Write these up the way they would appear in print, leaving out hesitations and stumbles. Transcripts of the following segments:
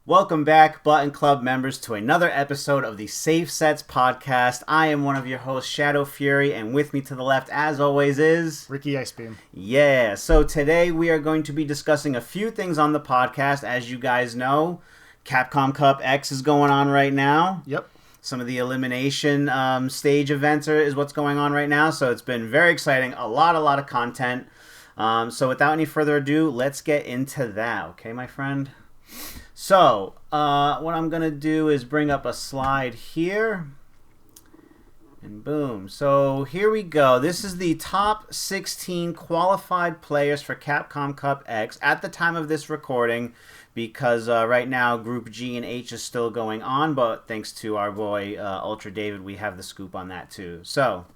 Welcome back, Button Club members, to another episode of the Safe Sets podcast. I am one of your hosts, Shadow Fury, and with me to the left, as always, is... Ricky Icebeam. Yeah, so today we are going to be discussing a few things on the podcast. As you guys know, Capcom Cup X is going on right now. Yep. Some of the elimination stage events is what's going on right now, so it's been very exciting. A lot of content. So without any further ado, let's get into that, okay, my friend? So, what I'm going to do is bring up a slide here. And boom. So, here we go. This is the top 16 qualified players for Capcom Cup X at the time of this recording. Because right now, Group G and H is still going on. But thanks to our boy, Ultra David, we have the scoop on that too. So,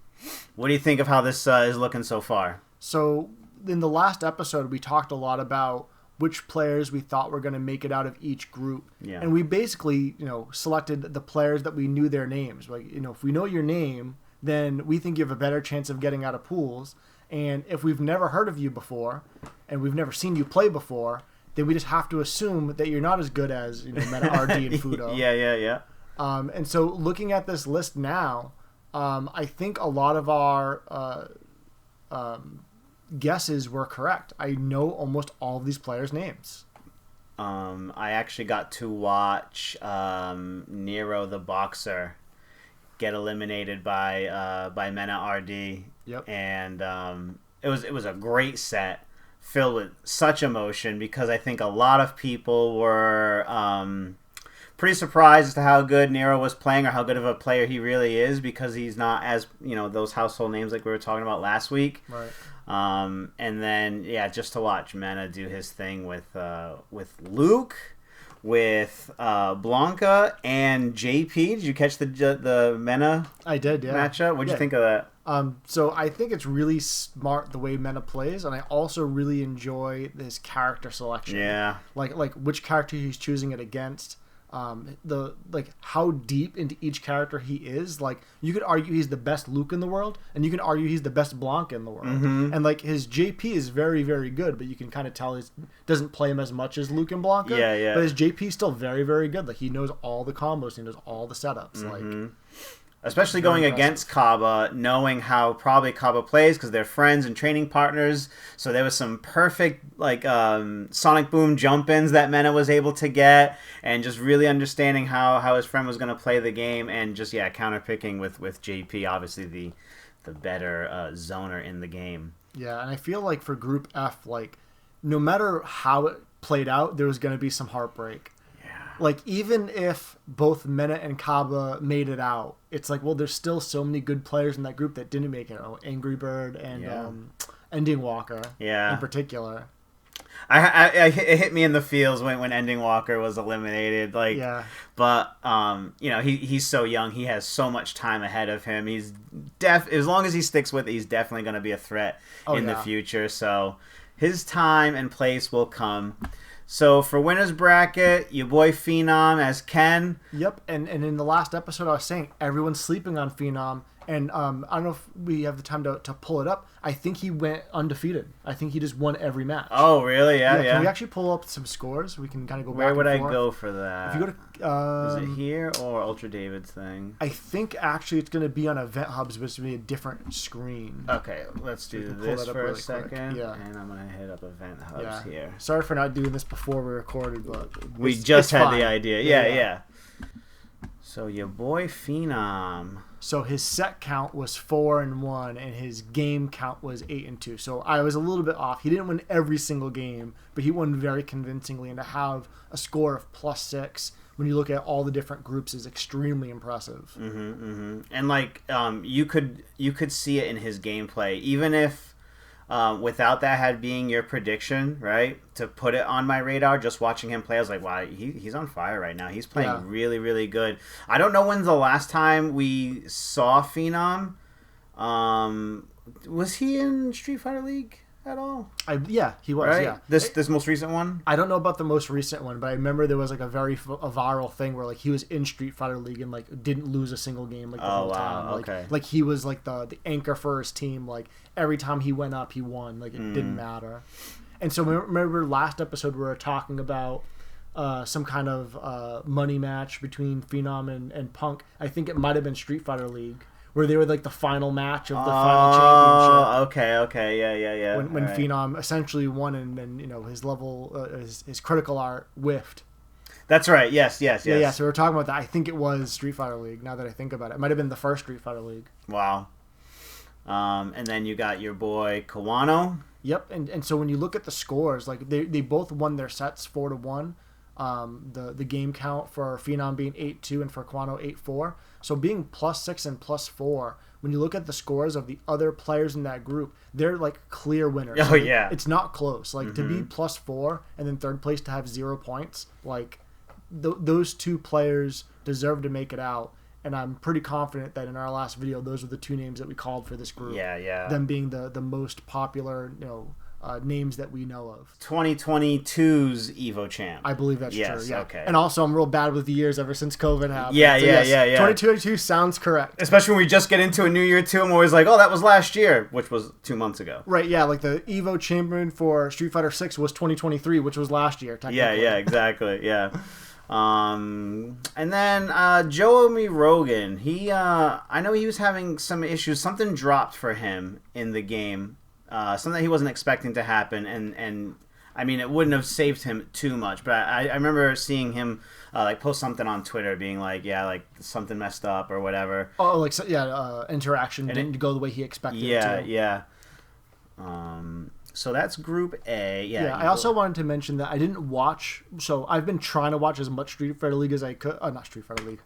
what do you think of how this is looking so far? So, in the last episode, we talked a lot about which players we thought were going to make it out of each group. Yeah. And we basically, selected the players that we knew their names. Like, if we know your name, then we think you have a better chance of getting out of pools. And if we've never heard of you before, and we've never seen you play before, then we just have to assume that you're not as good as, Meta RD and Fudo. Yeah. And so looking at this list now, I think a lot of our guesses were correct. I know almost all of these players' names. I actually got to watch Nero the Boxer get eliminated by Mena RD. Yep. And it was a great set filled with such emotion because I think a lot of people were pretty surprised as to how good Nero was playing or how good of a player he really is because he's not as, those household names like we were talking about last week. Right. And then, just to watch Mena do his thing with Luke, with Blanca, and JP. Did you catch the Mena I did, yeah. matchup? What'd you think of that? So I think it's really smart the way Mena plays, and I also really enjoy his character selection. Yeah. Like which character he's choosing it against. How deep into each character he is. Like, you could argue he's the best Luke in the world, and you can argue he's the best Blanca in the world. Mm-hmm. And his JP is very, very good, but you can kind of tell he doesn't play him as much as Luke and Blanca. Yeah. But his JP is still very, very good. Like, he knows all the combos, he knows all the setups. Mm-hmm. Especially going against Kaba, knowing how probably Kaba plays because they're friends and training partners. So there was some perfect Sonic Boom jump-ins that Mena was able to get, and just really understanding how his friend was going to play the game, and just counter-picking with JP, obviously the better zoner in the game. Yeah, and I feel like for Group F, no matter how it played out, there was going to be some heartbreak. Even if both Mena and Kaba made it out, it's there's still so many good players in that group that didn't make it. Angry Bird and Ending Walker in particular. It hit me in the feels when Ending Walker was eliminated. But he's so young. He has so much time ahead of him. He's as long as he sticks with it, he's definitely going to be a threat in the future. So his time and place will come. So for winner's bracket, your boy Phenom as Ken. Yep, and in the last episode I was saying everyone's sleeping on Phenom, and I don't know if we have the time to pull it up. I think he went undefeated. I think he just won every match. Oh, really? Yeah. Can we actually pull up some scores? We can kind of go Where back would and I forth. go for that? If you go to... is it here or Ultra David's thing? I think actually it's going to be on Event Hubs, but it's going to be a different screen. Okay, let's do this for really a second. Yeah. And I'm going to hit up Event Hubs here. Sorry for not doing this before we recorded, but... We just had fine. the idea. Yeah. So your boy Phenom... So his set count was 4-1, and his game count was 8-2. So I was a little bit off. He didn't win every single game, but he won very convincingly. And to have a score of +6 when you look at all the different groups is extremely impressive. And you could see it in his gameplay, even if without that being your prediction, right? To put it on my radar, just watching him play, I was like, wow, he's on fire right now. He's playing really, really good. I don't know when's the last time we saw Phenom. Was he in Street Fighter League at all? Yeah, he was. Right? Yeah, This most recent one. I don't know about the most recent one, but I remember there was a viral thing where he was in Street Fighter League and didn't lose a single game the whole time. Okay. He was the anchor for his team. Every time he went up, he won. It didn't matter. And so remember last episode we were talking about some kind of money match between Phenom and Punk. I think it might have been Street Fighter League, where they were like the final match of the final championship. Okay, yeah. When right. Phenom essentially won, and his level, his critical art whiffed. That's right. Yes. Yeah. So we were talking about that. I think it was Street Fighter League. Now that I think about it, it might have been the first Street Fighter League. Wow. And then you got your boy Kawano. Yep, and so when you look at the scores, like they both won their sets 4-1. The game count for Phenom being 8-2 and for Kawano 8-4. So being +6 and +4. When you look at the scores of the other players in that group, they're like clear winners. Oh yeah, it's not close. Like to be +4 and then third place to have 0 points. Like those two players deserve to make it out. And I'm pretty confident that in our last video, those are the two names that we called for this group. Yeah. Them being the most popular, names that we know of. 2022's Evo champ. I believe that's yes, true. Yeah. Okay. And also, I'm real bad with the years ever since COVID happened. Yeah. 2022 sounds correct. Especially when we just get into a new year too, I'm always like, oh, that was last year, which was 2 months ago. Right. Yeah. Like the Evo champion for Street Fighter 6 was 2023, which was last year. Technically. Yeah. Exactly. Yeah. And then Joey Rogan, he I know he was having some issues. Something dropped for him in the game, something he wasn't expecting to happen, and I mean it wouldn't have saved him too much. But I remember seeing him like post something on Twitter, being like, yeah, like something messed up or whatever. Oh, like interaction didn't go the way he expected. it to. Yeah. So that's Group A. Yeah. I also wanted to mention that I didn't watch. So I've been trying to watch as much Street Fighter League as I could. Not Street Fighter League.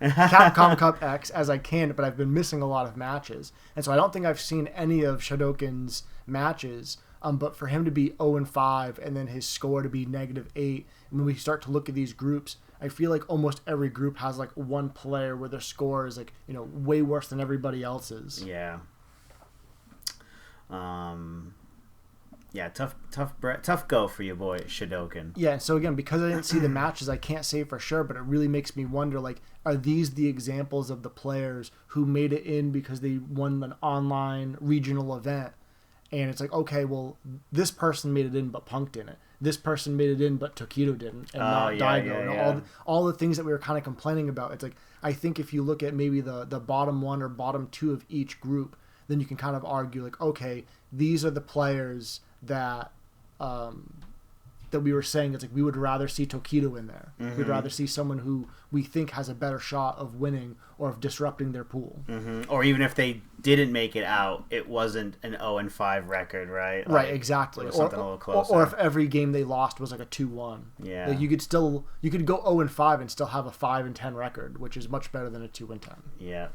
Capcom Cup X as I can, but I've been missing a lot of matches, and so I don't think I've seen any of Shadoken's matches. But for him to be 0-5 and then his score to be -8, and when we start to look at these groups, I feel like almost every group has like one player where their score is like way worse than everybody else's. Yeah. Yeah, tough go for your boy Shadoken. Yeah, and so again, because I didn't see the matches, I can't say for sure, but it really makes me wonder, like, are these the examples of the players who made it in because they won an online regional event? And it's like, okay, well, this person made it in, but Punk didn't. This person made it in, but Tokido didn't, and not Daigo. Yeah. All the things that we were kind of complaining about. It's like, I think if you look at maybe the bottom one or bottom two of each group, then you can kind of argue, like, okay, these are the players that that we were saying. It's like we would rather see Tokido in there. Mm-hmm. We'd rather see someone who we think has a better shot of winning or of disrupting their pool. Mm-hmm. Or even if they didn't make it out, it wasn't an 0-5 record, right? Like, right, exactly. It was something a little closer. Or if every game they lost was like a 2-1. Yeah. Like you could go 0-5 and still have a 5-10 record, which is much better than a 2-10. Yeah.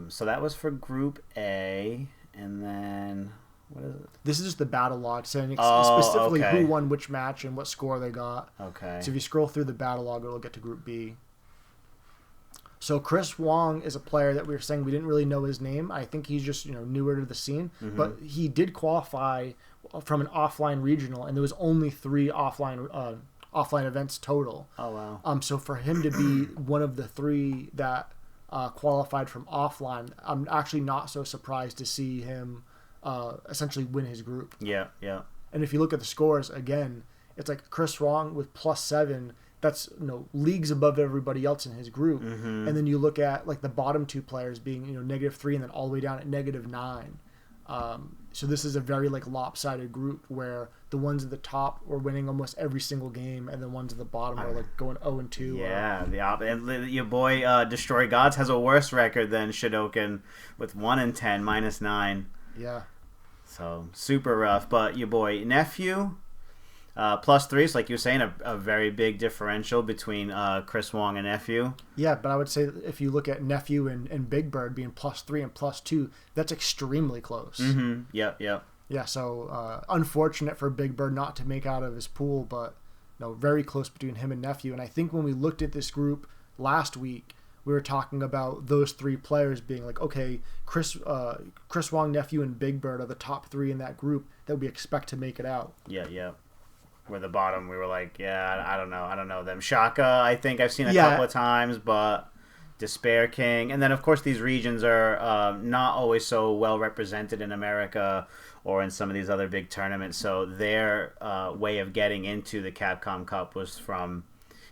So that was for Group A, and then what is it? This is just the battle log saying specifically who won which match and what score they got. Okay. So if you scroll through the battle log, it'll get to Group B. So Chris Wong is a player that we were saying we didn't really know his name. I think he's just newer to the scene, but he did qualify from an offline regional, and there was only 3 offline events total. Oh wow. So for him to be one of the 3 that qualified from offline, I'm actually not so surprised to see him essentially win his group. Yeah. And if you look at the scores again, it's like Chris Wong with +7. That's leagues above everybody else in his group. Mm-hmm. And then you look at like the bottom 2 players being -3 and then all the way down at -9. So this is a very like lopsided group where the ones at the top were winning almost every single game, and the ones at the bottom are like going 0-2. Yeah, and your boy Destroy Gods has a worse record than Shadoken with 1-10, -9. Yeah. So super rough. But your boy Nephew, +3. So like you were saying, a very big differential between Chris Wong and Nephew. Yeah, but I would say if you look at Nephew and Big Bird being +3 and +2, that's extremely close. Mm-hmm. Yep. Yeah, so unfortunate for Big Bird not to make out of his pool, but very close between him and Nephew. And I think when we looked at this group last week, we were talking about those 3 players being like, okay, Chris Wong, Nephew, and Big Bird are the top 3 in that group that we expect to make it out. Yeah. Where the bottom, we were like, yeah, I don't know them. Shaka, I think I've seen a couple of times, but Despair King, and then of course these regions are not always so well represented in America or in some of these other big tournaments. So their way of getting into the Capcom Cup was from,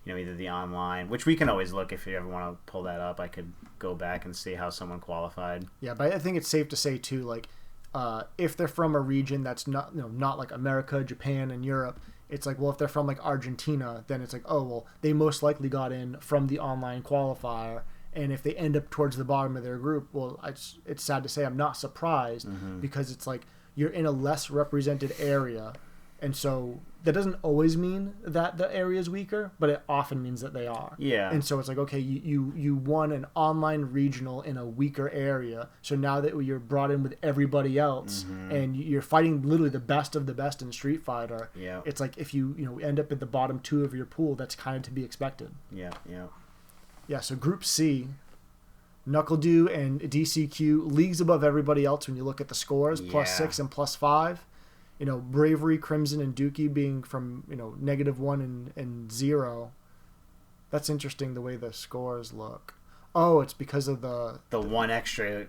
either the online, which we can always look if you ever want to pull that up. I could go back and see how someone qualified. Yeah, but I think it's safe to say too, like if they're from a region that's not not like America, Japan, and Europe. It's like, well, if they're from like Argentina, then it's like, oh, well, they most likely got in from the online qualifier. And if they end up towards the bottom of their group, well, it's sad to say I'm not surprised because it's like you're in a less represented area. And so that doesn't always mean that the area is weaker, but it often means that they are. Yeah. And so it's like, okay, you won an online regional in a weaker area. So now that you're brought in with everybody else and you're fighting literally the best of the best in Street Fighter, it's like if you end up at the bottom 2 of your pool, that's kind of to be expected. Yeah, so Group C, NuckleDu and DCQ, leagues above everybody else when you look at the scores, +6 and +5. Bravery, Crimson, and Dookie being from, -1 and 0. That's interesting the way the scores look. Oh, it's because of the one extra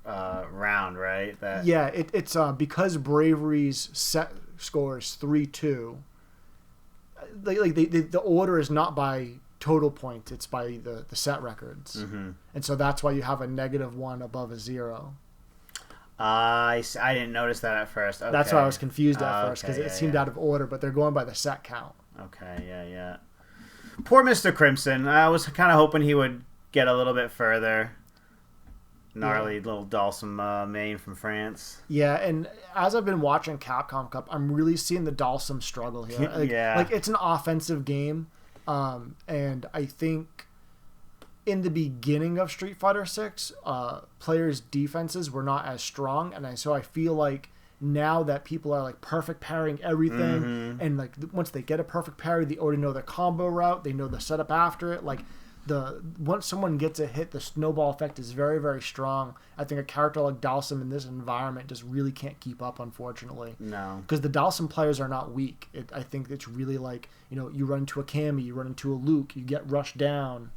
round, right? It's because Bravery's set score is 3-2. The order is not by total points, it's by the set records. And so that's why you have a -1 above a 0. I didn't notice that at first. Okay. That's why I was confused at first, because it seemed out of order, but they're going by the set count. Okay, yeah. Poor Mr. Crimson. I was kind of hoping he would get a little bit further. Gnarly little Dalsum main from France. Yeah, and as I've been watching Capcom Cup, I'm really seeing the Dalsum struggle here. Like it's an offensive game, and I think in the beginning of Street Fighter 6, players' defenses were not as strong, and so I feel like now that people are like perfect parrying everything, and like once they get a perfect parry, they already know their combo route, they know the setup after it. Like once someone gets a hit, the snowball effect is very, very strong. I think a character like Dalsum in this environment just really can't keep up, unfortunately. No, because the Dalsum players are not weak. I think it's really like you run into a Cammy, you run into a Luke, you get rushed down.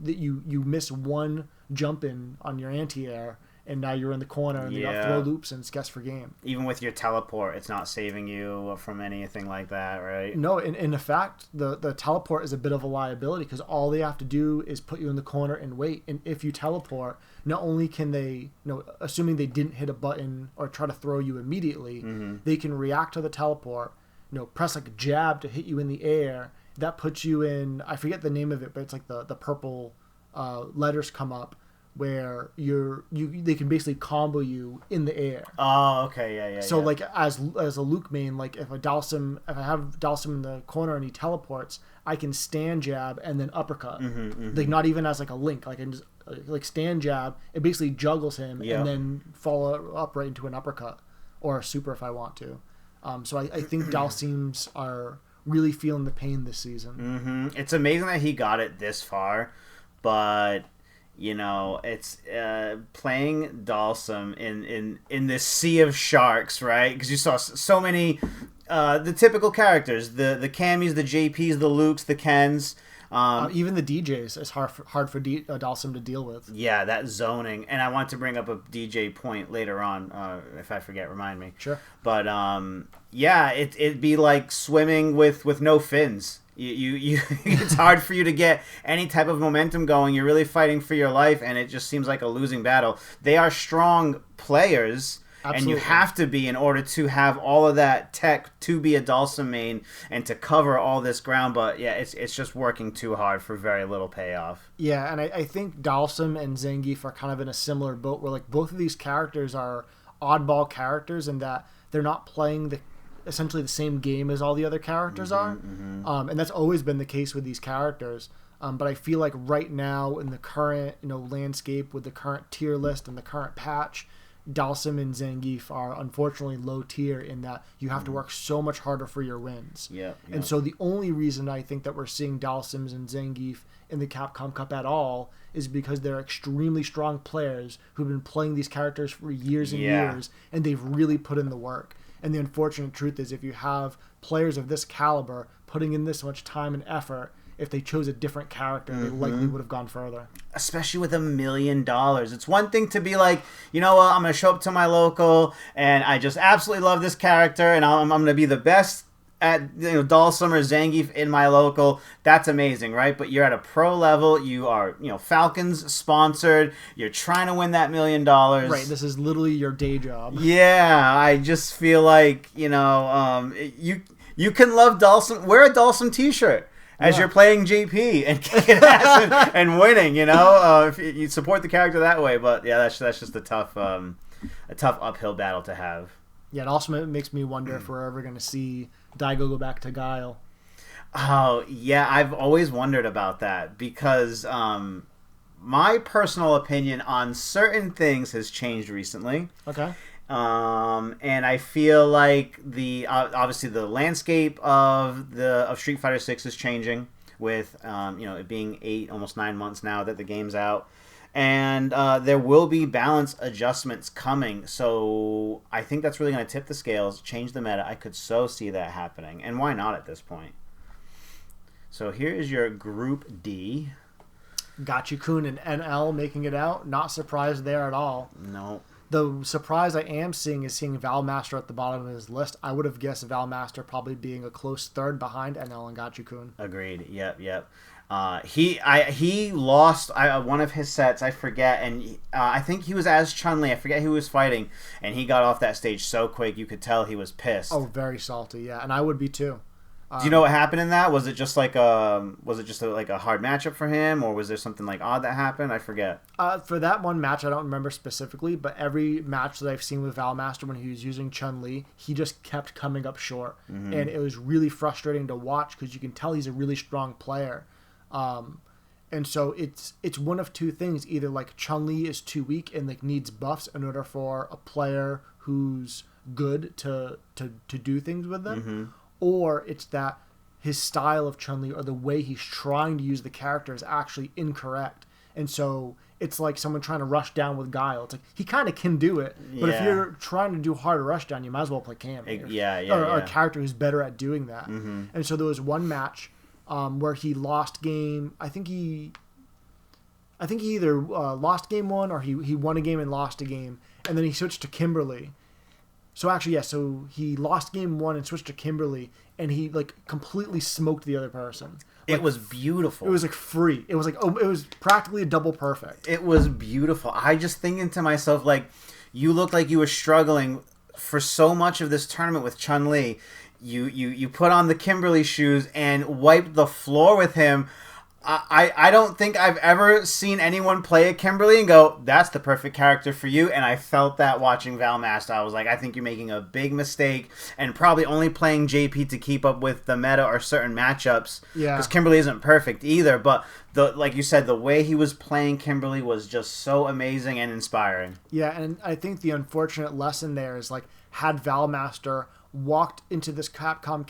That you miss one jump in on your anti-air, and now you're in the corner, and you got throw loops, and it's guess for game. Even with your teleport, it's not saving you from anything like that, right? No, in fact, the teleport is a bit of a liability, because all they have to do is put you in the corner and wait. And if you teleport, not only can they, assuming they didn't hit a button or try to throw you immediately, they can react to the teleport, press like a jab to hit you in the air. That puts you in, I forget the name of it, but it's like the purple letters come up where they can basically combo you in the air. Oh, okay, yeah. So like as a Luke main, like if I have Dalsum in the corner and he teleports, I can stand jab and then uppercut. Like not even as like a Link, like I can just like stand jab. It basically juggles him and then follow up right into an uppercut or a super if I want to. So I think Dalsims are really feeling the pain this season. It's amazing that he got it this far, but it's playing Dalsum in this sea of sharks, right? Because you saw so many the typical characters, the Cammies, the JPs, the Lukes, the Kens. Even the DJs is hard for Dalsum to deal with. Yeah, that zoning. And I want to bring up a DJ point later on. If I forget, remind me. Sure. But it'd be like swimming with no fins. You it's hard for you to get any type of momentum going. You're really fighting for your life, and it just seems like a losing battle. They are strong players. Absolutely. And you have to be in order to have all of that tech to be a Dalsum main and to cover all this ground. But yeah, it's just working too hard for very little payoff. Yeah, and I think Dalsum and Zangief are kind of in a similar boat where like both of these characters are oddball characters in that they're not playing essentially the same game as all the other characters are. And that's always been the case with these characters. But I feel like right now in the current landscape with the current tier list and the current patch, Dalsum and Zangief are unfortunately low tier in that you have to work so much harder for your wins. Yeah. And so the only reason I think that we're seeing Dalsums and Zangief in the Capcom Cup at all is because they're extremely strong players who've been playing these characters for years and years, and they've really put in the work. And the unfortunate truth is if you have players of this caliber putting in this much time and effort, if they chose a different character, they likely would have gone further. Especially with $1 million. It's one thing to be like, you know what, I'm going to show up to my local, and I just absolutely love this character, and I'm going to be the best at Dalsum or Zangief in my local. That's amazing, right? But you're at a pro level. You are, Falcons sponsored. You're trying to win that $1 million. Right. This is literally your day job. Yeah, I just feel like you can love Dalsum. Wear a Dalsum T-shirt as you're playing JP and kicking ass and winning. If you support the character that way. But yeah, that's just a tough uphill battle to have. Yeah, it also makes me wonder if we're ever going to see Daigo go back to Guile. Oh, yeah, I've always wondered about that because my personal opinion on certain things has changed recently. Okay. And I feel like obviously the landscape of Street Fighter 6 is changing with it being almost 9 months now that the game's out. And there will be balance adjustments coming. So I think that's really going to tip the scales, change the meta. I could so see that happening. And why not at this point? So here is your Group D. Gachi-kun and NL making it out. Not surprised there at all. No. The surprise I am seeing is seeing Valmaster at the bottom of his list. I would have guessed Valmaster probably being a close third behind NL and Gachi-kun. Agreed. Yep. He lost one of his sets, I forget, and I think he was as Chun-Li. I forget who he was fighting, and he got off that stage so quick you could tell he was pissed. Oh, very salty, yeah, and I would be too. Do you know what happened in that? Was it just like a hard matchup for him, or was there something like odd that happened? I forget. For that one match, I don't remember specifically, but every match that I've seen with Valmaster when he was using Chun-Li, he just kept coming up short, and it was really frustrating to watch because you can tell he's a really strong player. And so it's one of two things. Either like Chun-Li is too weak and like needs buffs in order for a player who's good to do things with them, or it's that his style of Chun-Li or the way he's trying to use the character is actually incorrect. And so it's like someone trying to rush down with Guile. It's like he kind of can do it, but if you're trying to do hard rush down, you might as well play Cam. Or a character who's better at doing that. And so there was one match where he lost game. I think he either lost game one or he won a game and lost a game, and then he switched to Kimberly. So actually, yeah. So he lost game one and switched to Kimberly, and he like completely smoked the other person. Like, it was beautiful. It was like free. It was like it was practically a double perfect. It was beautiful. I just thinking to myself, like, you looked like you were struggling for so much of this tournament with Chun-Li. You put on the Kimberly shoes and wiped the floor with him. I don't think I've ever seen anyone play a Kimberly and go, that's the perfect character for you. And I felt that watching Valmaster. I was like, I think you're making a big mistake and probably only playing JP to keep up with the meta or certain matchups. Yeah. Because Kimberly isn't perfect either. But like you said, the way he was playing Kimberly was just so amazing and inspiring. Yeah, and I think the unfortunate lesson there is like had Valmaster walked into this Capcom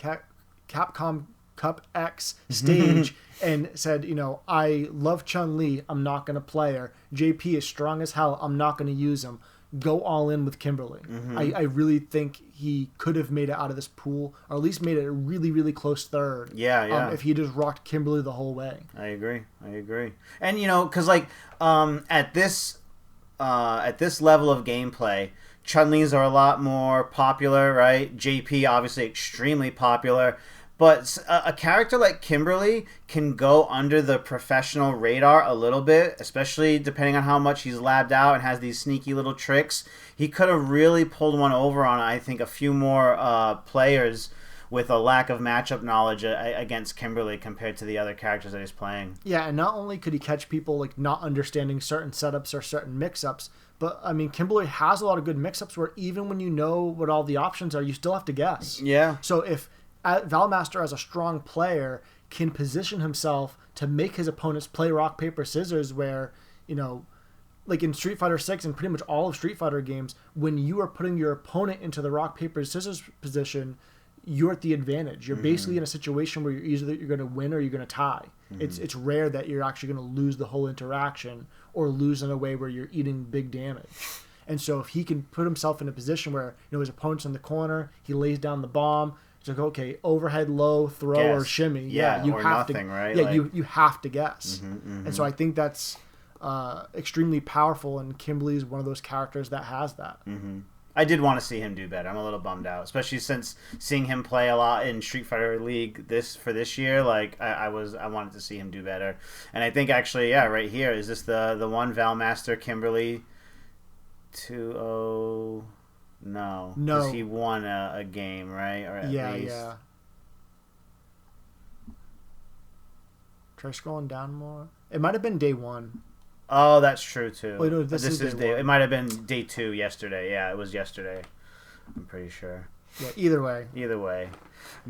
Cup X stage and said, I love Chun-Li, I'm not going to play her. JP is strong as hell, I'm not going to use him. Go all in with Kimberly. I really think he could have made it out of this pool, or at least made it a really, really close third. Yeah. If he just rocked Kimberly the whole way. I agree. And, because like at this level of gameplay, Chun-Li's are a lot more popular, right? JP, obviously, extremely popular. But a character like Kimberly can go under the professional radar a little bit, especially depending on how much he's labbed out and has these sneaky little tricks. He could have really pulled one over on, I think, a few more players with a lack of matchup knowledge against Kimberly compared to the other characters that he's playing. Yeah, and not only could he catch people like not understanding certain setups or certain mix-ups, but, I mean, Kimberly has a lot of good mix-ups where even when you know what all the options are, you still have to guess. Yeah. So if Valmaster, as a strong player, can position himself to make his opponents play rock, paper, scissors, where, like in Street Fighter 6 and pretty much all of Street Fighter games, when you are putting your opponent into the rock, paper, scissors position, you're at the advantage. You're basically in a situation where you're going to win or you're going to tie. It's rare that you're actually going to lose the whole interaction or lose in a way where you're eating big damage. And so if he can put himself in a position where his opponent's in the corner, he lays down the bomb, It's like, okay, overhead low, throw, Guess. or shimmy. Yeah, you or have nothing, to, right? Yeah, Like, you have to guess. And so mhm. I think that's extremely powerful, and Kimberly is one of those characters that has that. I did want to see him do better. I'm a little bummed out, especially since seeing him play a lot in Street Fighter League this year. Like I wanted to see him do better, and I think actually, yeah, right here is this the one Valmaster Kimberly 2-0. No, because he won a game, right? Or at least. Yeah. Try scrolling down more. It might have been day 1. Oh, that's true too. Wait, no, this is day 1. It might have been day 2 yesterday. Yeah, it was yesterday. I'm pretty sure. Yeah, either way.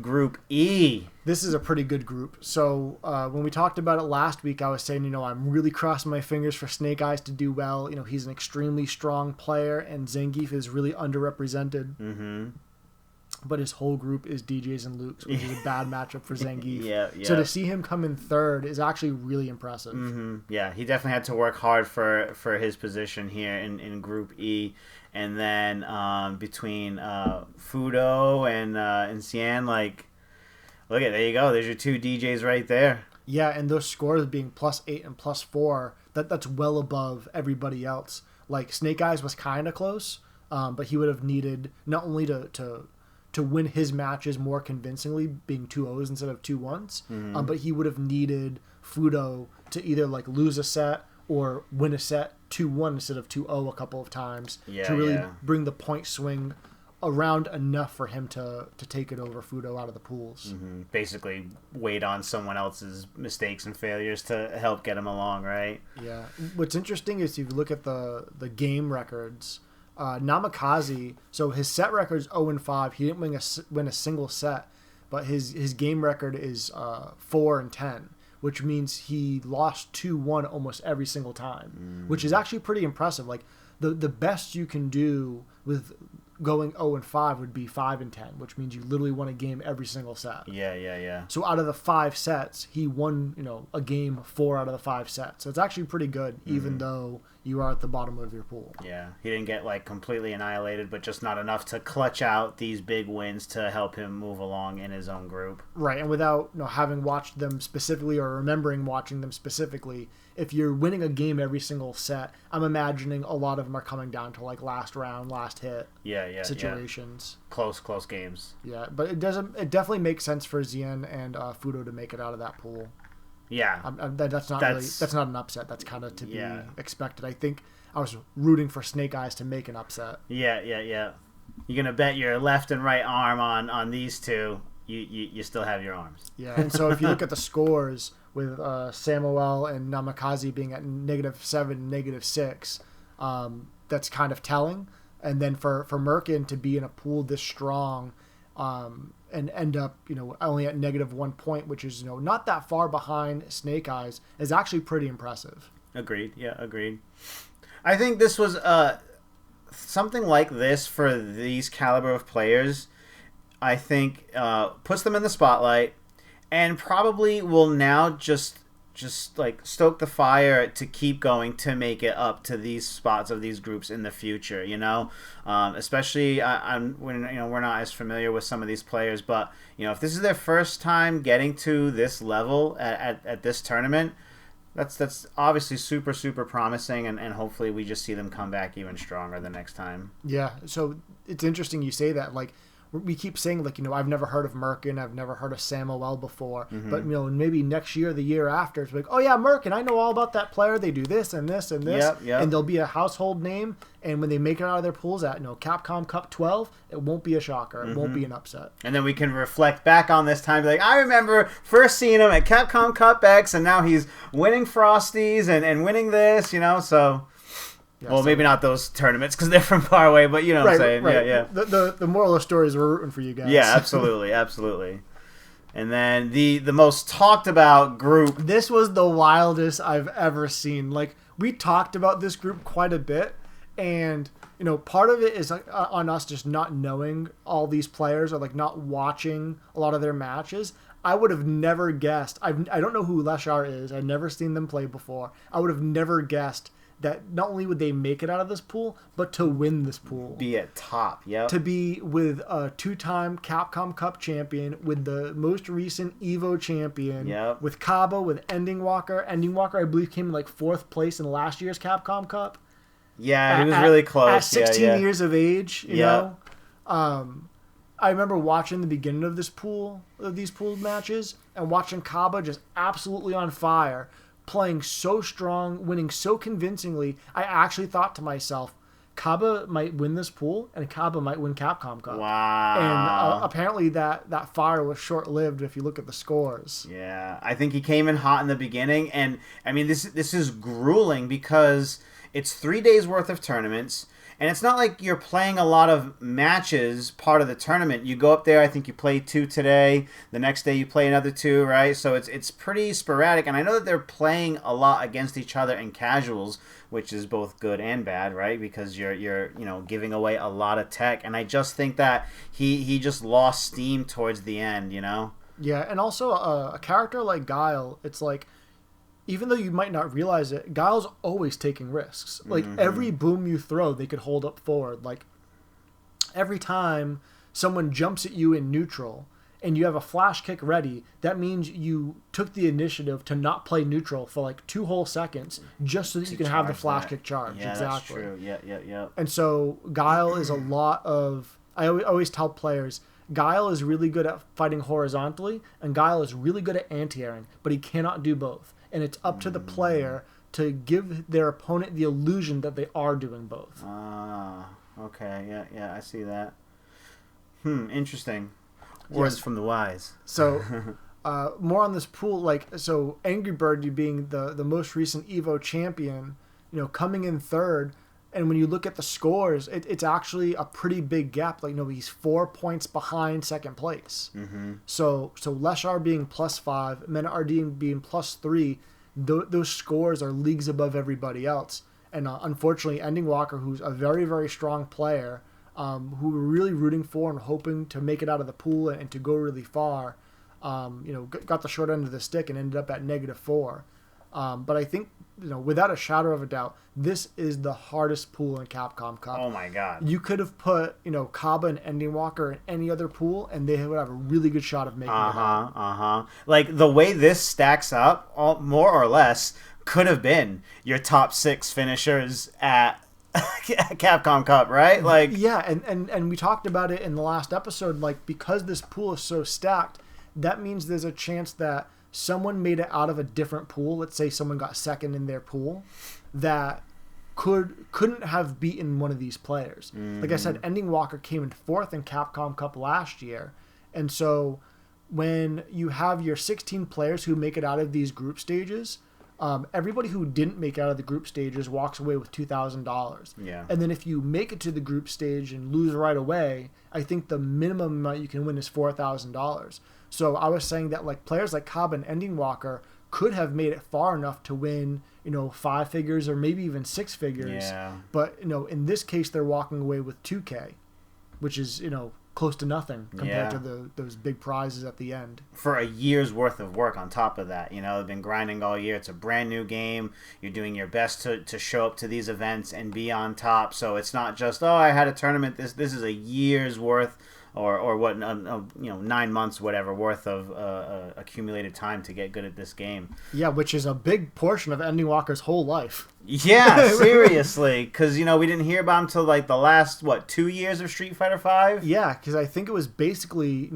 Group E. This is a pretty good group. So when we talked about it last week, I was saying, I'm really crossing my fingers for Snake Eyes to do well. He's an extremely strong player, and Zangief is really underrepresented. Mm-hmm. But his whole group is DJs and Lukes, which is a bad matchup for Zangief. Yeah. So to see him come in third is actually really impressive. Mm-hmm. Yeah, he definitely had to work hard for his position here in Group E. And then between Fudo and Xian, like, look there you go. There's your 2 DJs right there. Yeah, and those scores being +8 and +4, that's well above everybody else. Like, Snake Eyes was kind of close, but he would have needed not only to win his matches more convincingly, being 2-0s instead of 2-1s, but he would have needed Fudo to either like lose a set or win a set 2-1 instead of 2-0 a couple of times to really bring the point swing around enough for him to take it over Fudo out of the pools. Mm-hmm. Basically wait on someone else's mistakes and failures to help get him along, right? Yeah. What's interesting is if you look at the game records, Namikaze, so his set record is 0-5. He didn't win a single set, but his game record is 4-10, which means he lost 2-1 almost every single time, which is actually pretty impressive. Like the best you can do with going 0-5 would be 5-10, which means you literally won a game every single set. Yeah. So out of the 5 sets, he won, a game 4 out of the 5 sets. So it's actually pretty good, even though you are at the bottom of your pool. Yeah, he didn't get like completely annihilated, but just not enough to clutch out these big wins to help him move along in his own group. Right, and without having watched them specifically or remembering watching them specifically, if you're winning a game every single set, I'm imagining a lot of them are coming down to like last round, last hit situations. Yeah. Close games. Yeah, but it definitely makes sense for Xian and Fudo to make it out of that pool. Yeah, that's not an upset. That's kind of to be expected. I think I was rooting for Snake Eyes to make an upset. Yeah. You're gonna bet your left and right arm on these two. You still have your arms. Yeah, and so if you look at the scores with Samuel and Namikaze being at -7, -6, that's kind of telling. And then for Merkin to be in a pool this strong, and end up, only at -1 point, which is, not that far behind Snake Eyes, is actually pretty impressive. Agreed. Yeah, agreed. I think this was something like this for these caliber of players. I think puts them in the spotlight, and probably will now just like stoke the fire to keep going to make it up to these spots of these groups in the future. Especially when we're not as familiar with some of these players, but if this is their first time getting to this level at this tournament, that's obviously super super promising, and hopefully we just see them come back even stronger the next time. Yeah, so it's interesting you say that. Like, we keep saying, like, I've never heard of Merkin, I've never heard of Samuel before, but, maybe next year, the year after, it's like, oh yeah, Merkin, I know all about that player, they do this and this and this, yep. and they'll be a household name, and when they make it out of their pools at, Capcom Cup 12, it won't be a shocker, it won't be an upset. And then we can reflect back on this time, be like, I remember first seeing him at Capcom Cup X, and now he's winning Frosties and winning this, so... Yeah, well, maybe not those tournaments because they're from far away, but you know what I'm saying. Right. Yeah. The moral of the story is we're rooting for you guys. Yeah, absolutely. And then the most talked about group. This was the wildest I've ever seen. Like, we talked about this group quite a bit, and part of it is on us just not knowing all these players or like not watching a lot of their matches. I would have never guessed. I don't know who Leshar is. I've never seen them play before. I would have never guessed that not only would they make it out of this pool, but to win this pool. Be at top, yep. To be with a 2-time Capcom Cup champion, with the most recent EVO champion, yep. with Kaba, with Ending Walker. Ending Walker, I believe, came in like 4th place in last year's Capcom Cup. Yeah, he was really close. At 16 years of age, you yep. know. I remember watching the beginning of these pool matches and watching Kaba just absolutely on fire, playing so strong, winning so convincingly. I actually thought to myself, Kaba might win this pool and Kaba might win Capcom Cup. Wow. And apparently that fire was short-lived if you look at the scores. Yeah, I think he came in hot in the beginning, and I mean this is grueling because it's 3 days worth of tournaments. And it's not like you're playing a lot of matches part of the tournament. You go up there, I think you play 2 today. The next day you play another 2, right? So it's pretty sporadic. And I know that they're playing a lot against each other in casuals, which is both good and bad, right? Because you're giving away a lot of tech. And I just think that he just lost steam towards the end, you know? Yeah, and also a character like Guile, it's like, even though you might not realize it, Guile's always taking risks. Like, every boom you throw, they could hold up forward. Like, every time someone jumps at you in neutral and you have a flash kick ready, that means you took the initiative to not play neutral for like 2 whole seconds just so that you can have the flash kick charge. Yeah, exactly. That's true. Yeah. And so Guile is a lot of... I always tell players, Guile is really good at fighting horizontally, and Guile is really good at anti-airing, but he cannot do both. And it's up to the player to give their opponent the illusion that they are doing both. Okay. Yeah, I see that. Interesting. Words from the wise. So, more on this pool, so Angry Bird, you being the most recent EVO champion, coming in 3rd, and when you look at the scores, it's actually a pretty big gap. He's 4 points behind 2nd place. Mm-hmm. So Leshar being +5, Menard being +3, those scores are leagues above everybody else. And unfortunately, Ending Walker, who's a very, very strong player, who we're really rooting for and hoping to make it out of the pool and to go really far, got the short end of the stick and ended up at -4. But I think, without a shadow of a doubt, this is the hardest pool in Capcom Cup. Oh my god. You could have put, Kaba and Ending Walker in any other pool, and they would have a really good shot of making it out. Like, the way this stacks up, more or less, could have been your top 6 finishers at Capcom Cup, right? Like, yeah, and we talked about it in the last episode, because this pool is so stacked, that means there's a chance that someone made it out of a different pool. Let's say someone got 2nd in their pool that couldn't have beaten one of these players. Like I said, Ending Walker came in 4th in Capcom Cup last year. And so when you have your 16 players who make it out of these group stages, everybody who didn't make it out of the group stages walks away with $2,000. Yeah. And then if you make it to the group stage and lose right away, I think the minimum amount you can win is $4,000. So I was saying that players like Cobb and Ending Walker could have made it far enough to win, 5 figures or maybe even 6 figures. Yeah. But, in this case, they're walking away with 2K, which is, close to nothing compared to those big prizes at the end. For a year's worth of work on top of that. They've been grinding all year. It's a brand new game. You're doing your best to show up to these events and be on top. So it's not just, I had a tournament. This is a year's worth or what 9 months whatever worth of accumulated time to get good at this game. Yeah, which is a big portion of Ending Walker's whole life. Yeah, seriously, because we didn't hear about him until the last 2 years of Street Fighter V. Yeah, because I think it was basically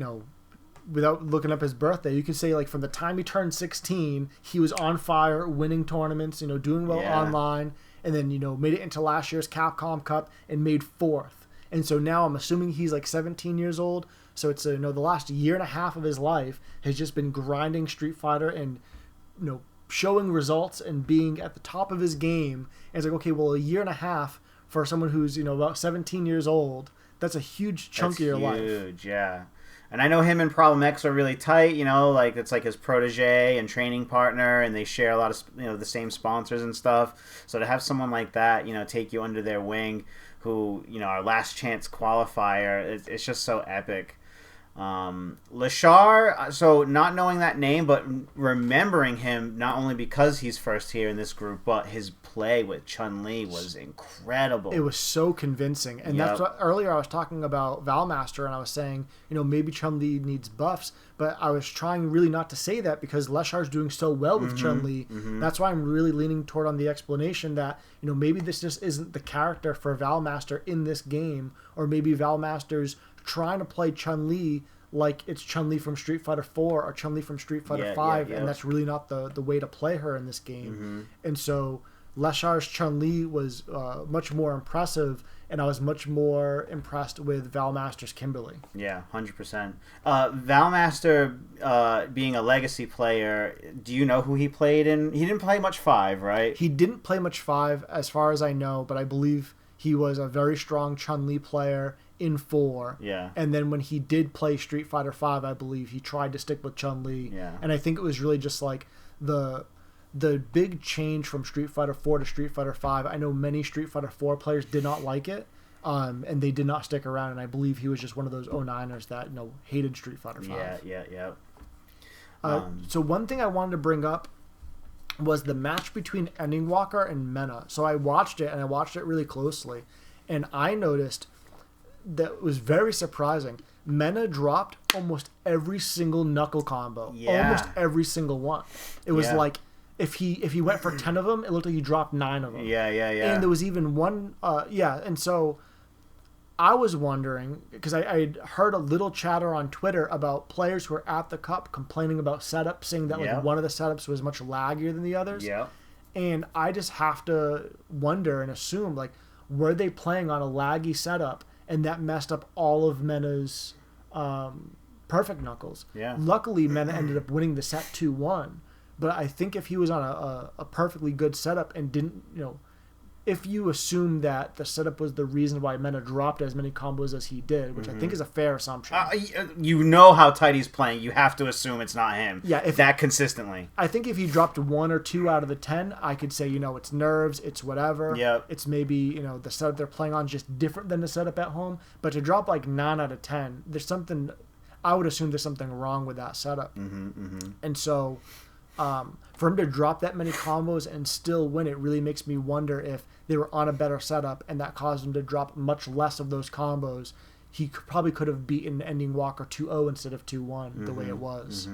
without looking up his birthday, you could say from the time he turned 16, he was on fire, winning tournaments, doing well online, and then made it into last year's Capcom Cup and made 4th. And so now I'm assuming he's 17 years old. So it's the last year and a half of his life has just been grinding Street Fighter and showing results and being at the top of his game. And it's okay, well, a year and a half for someone who's about 17 years old, that's a huge chunk of your life. Huge, yeah. And I know him and Problem X are really tight. It's his protege and training partner, and they share a lot of the same sponsors and stuff. So to have someone like that, take you under their wing, who our last chance qualifier, it's just so epic. Lashar, so not knowing that name, but remembering him not only because he's first here in this group, but his play with Chun-Li was incredible. It was so convincing. And that's what earlier I was talking about Valmaster, and I was saying, maybe Chun-Li needs buffs, but I was trying really not to say that because Leshar's doing so well with Chun-Li. That's why I'm really leaning toward on the explanation that, maybe this just isn't the character for Valmaster in this game, or maybe Valmaster's trying to play Chun-Li like it's Chun-Li from Street Fighter 4 or Chun-Li from Street Fighter 5, and that's really not the way to play her in this game. And so Leshar's Chun-Li was much more impressive, and I was much more impressed with Valmaster's Kimberly. Yeah, 100%. Valmaster, being a legacy player, do you know who he played in? He didn't play much 5, right? He didn't play much 5 as far as I know, but I believe he was a very strong Chun-Li player in 4. Yeah. And then when he did play Street Fighter 5, I believe he tried to stick with Chun-Li. Yeah. And I think it was really just like the big change from Street Fighter 4 to Street Fighter 5. I know many Street Fighter 4 players did not like it, and they did not stick around, and I believe he was just one of those 09ers that hated Street Fighter 5. Yeah. So one thing I wanted to bring up was the match between Ending Walker and Mena. So I watched it, and I watched it really closely, and I noticed that it was very surprising. Mena dropped almost every single knuckle combo. Yeah. Almost every single one. It was like if he went for 10 of them, it looked like he dropped 9 of them. Yeah. And there was even one, and so I was wondering, because I heard a little chatter on Twitter about players who were at the Cup complaining about setup, saying that like one of the setups was much laggier than the others. Yeah. And I just have to wonder and assume, like, were they playing on a laggy setup, and that messed up all of Mena's perfect knuckles? Yeah. Luckily, Mena ended up winning the set 2-1. But I think if he was on a perfectly good setup and didn't, if you assume that the setup was the reason why Mena dropped as many combos as he did, which I think is a fair assumption. You know how tight he's playing. You have to assume it's not him. Yeah, that consistently. I think if he dropped 1 or 2 out of the 10, I could say, it's nerves, it's whatever. Yep. It's maybe, the setup they're playing on is just different than the setup at home. But to drop like 9 out of 10, I would assume there's something wrong with that setup. And so for him to drop that many combos and still win, it really makes me wonder if they were on a better setup and that caused him to drop much less of those combos. He probably could have beaten Ending Walker 2-0 instead of 2-1 the way it was.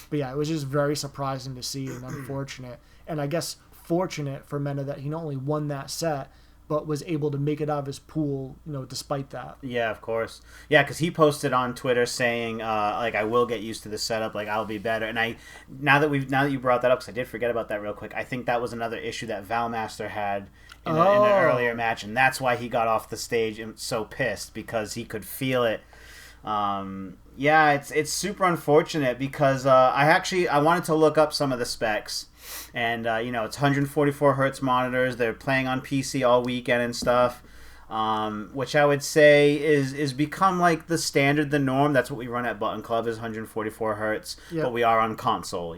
But yeah, it was just very surprising to see and unfortunate. And I guess fortunate for Mena that he not only won that set, but was able to make it out of his pool, despite that. Yeah, of course. Yeah, because he posted on Twitter saying, I will get used to the setup, like, I'll be better. And now that you brought that up, because I did forget about that real quick, I think that was another issue that Valmaster had in an earlier match, and that's why he got off the stage and so pissed, because he could feel it. Yeah, it's super unfortunate, because I wanted to look up some of the specs. And, it's 144 hertz monitors. They're playing on PC all weekend and stuff, which I would say is become like the standard, the norm. That's what we run at Button Club is 144 hertz, but we are on console,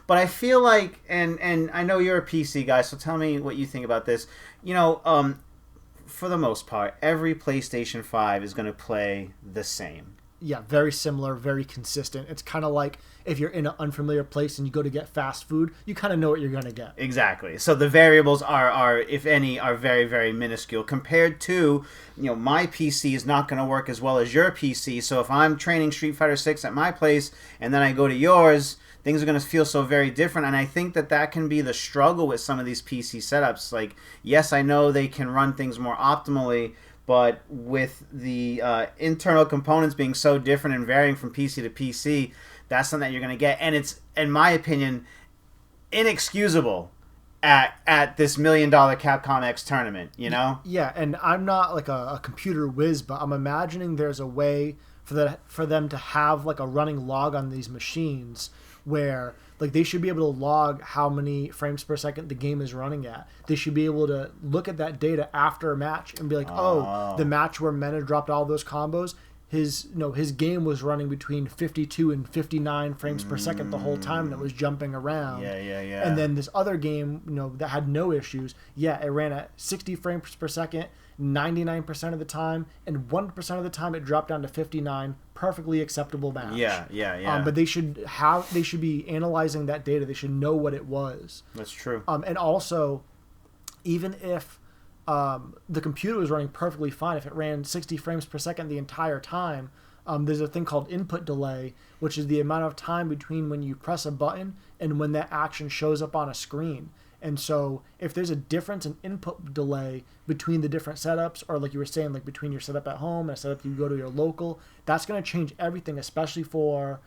But I feel like, and I know you're a PC guy, so tell me what you think about this. For the most part, every PlayStation 5 is going to play the same. Yeah, very similar, very consistent. It's kind of like if you're in an unfamiliar place and you go to get fast food, you kind of know what you're going to get. Exactly. So the variables are, if any, are very, very minuscule compared to, my PC is not going to work as well as your PC. So if I'm training Street Fighter 6 at my place and then I go to yours, things are going to feel so very different. And I think that can be the struggle with some of these PC setups. Like, yes, I know they can run things more optimally, but with the internal components being so different and varying from PC to PC, that's something that you're going to get. And it's, in my opinion, inexcusable at this $1 million Capcom X tournament, Yeah, and I'm not like a computer whiz, but I'm imagining there's a way for them to have like a running log on these machines where like they should be able to log how many frames per second the game is running at. They should be able to look at that data after a match and be like, the match where Mena dropped all those combos, his game was running between 52 and 59 frames per second the whole time, and it was jumping around. Yeah. And then this other game, that had no issues. Yeah, it ran at 60 frames per second 99% of the time, and 1% of the time it dropped down to 59. Perfectly acceptable match. Yeah. But they should be analyzing that data. They should know what it was. That's true. And also, even if the computer was running perfectly fine, if it ran 60 frames per second the entire time, there's a thing called input delay, which is the amount of time between when you press a button and when that action shows up on a screen. And so if there's a difference in input delay between the different setups, or like you were saying, like between your setup at home and a setup you go to your local, that's going to change everything, especially for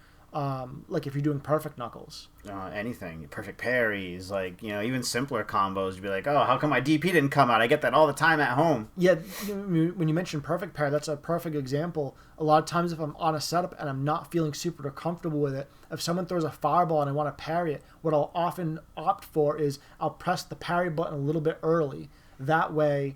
like if you're doing perfect knuckles. Anything. Perfect parries, like, even simpler combos. You'd be like, oh, how come my DP didn't come out? I get that all the time at home. Yeah, when you mention perfect parry, that's a perfect example. A lot of times if I'm on a setup and I'm not feeling super comfortable with it, if someone throws a fireball and I want to parry it, what I'll often opt for is I'll press the parry button a little bit early. That way,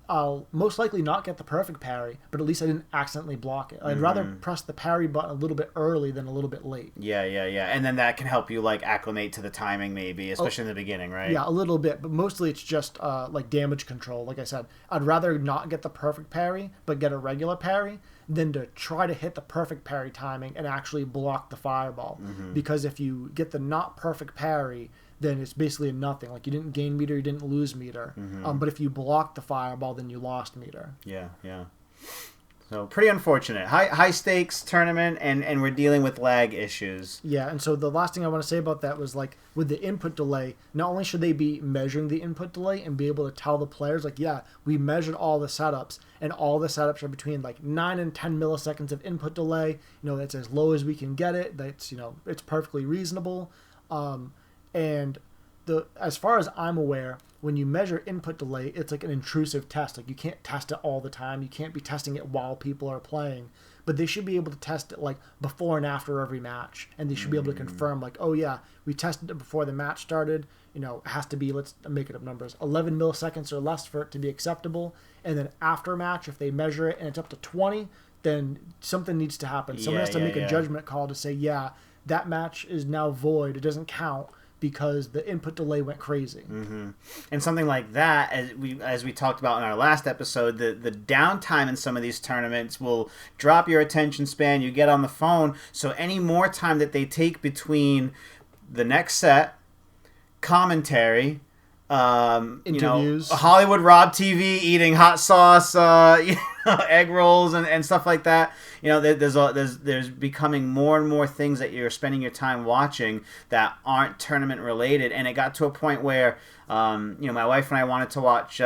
I'll most likely not get the perfect parry, but at least I didn't accidentally block it. I'd rather press the parry button a little bit early than a little bit late. Yeah. And then that can help you, like, acclimate to the timing maybe, especially in the beginning, right? Yeah, a little bit, but mostly it's just like damage control. Like I said, I'd rather not get the perfect parry, but get a regular parry, than to try to hit the perfect parry timing and actually block the fireball. Because if you get the not perfect parry, then it's basically a nothing. Like, you didn't gain meter, you didn't lose meter. But if you block the fireball, then you lost meter. Yeah. So pretty unfortunate. High stakes tournament, and we're dealing with lag issues. Yeah, and so the last thing I want to say about that was, like, with the input delay, not only should they be measuring the input delay and be able to tell the players, like, yeah, we measured all the setups, and all the setups are between, like, 9 and 10 milliseconds of input delay. That's as low as we can get it. That's, it's perfectly reasonable. And as far as I'm aware, when you measure input delay, it's like an intrusive test. Like, you can't test it all the time. You can't be testing it while people are playing. But they should be able to test it, like, before and after every match. And they should be able to confirm, like, oh yeah, we tested it before the match started. It has to be, let's make it up numbers, 11 milliseconds or less for it to be acceptable. And then after a match, if they measure it and it's up to 20, then something needs to happen. Someone has to make a judgment call to say, yeah, that match is now void. It doesn't count, because the input delay went crazy. And something like that, as we talked about in our last episode, the downtime in some of these tournaments will drop your attention span. You get on the phone, so any more time that they take between the next set, commentary, interviews, Hollywood Rob TV eating hot sauce, egg rolls and stuff like that. There's becoming more and more things that you're spending your time watching that aren't tournament related, and it got to a point where my wife and I wanted to watch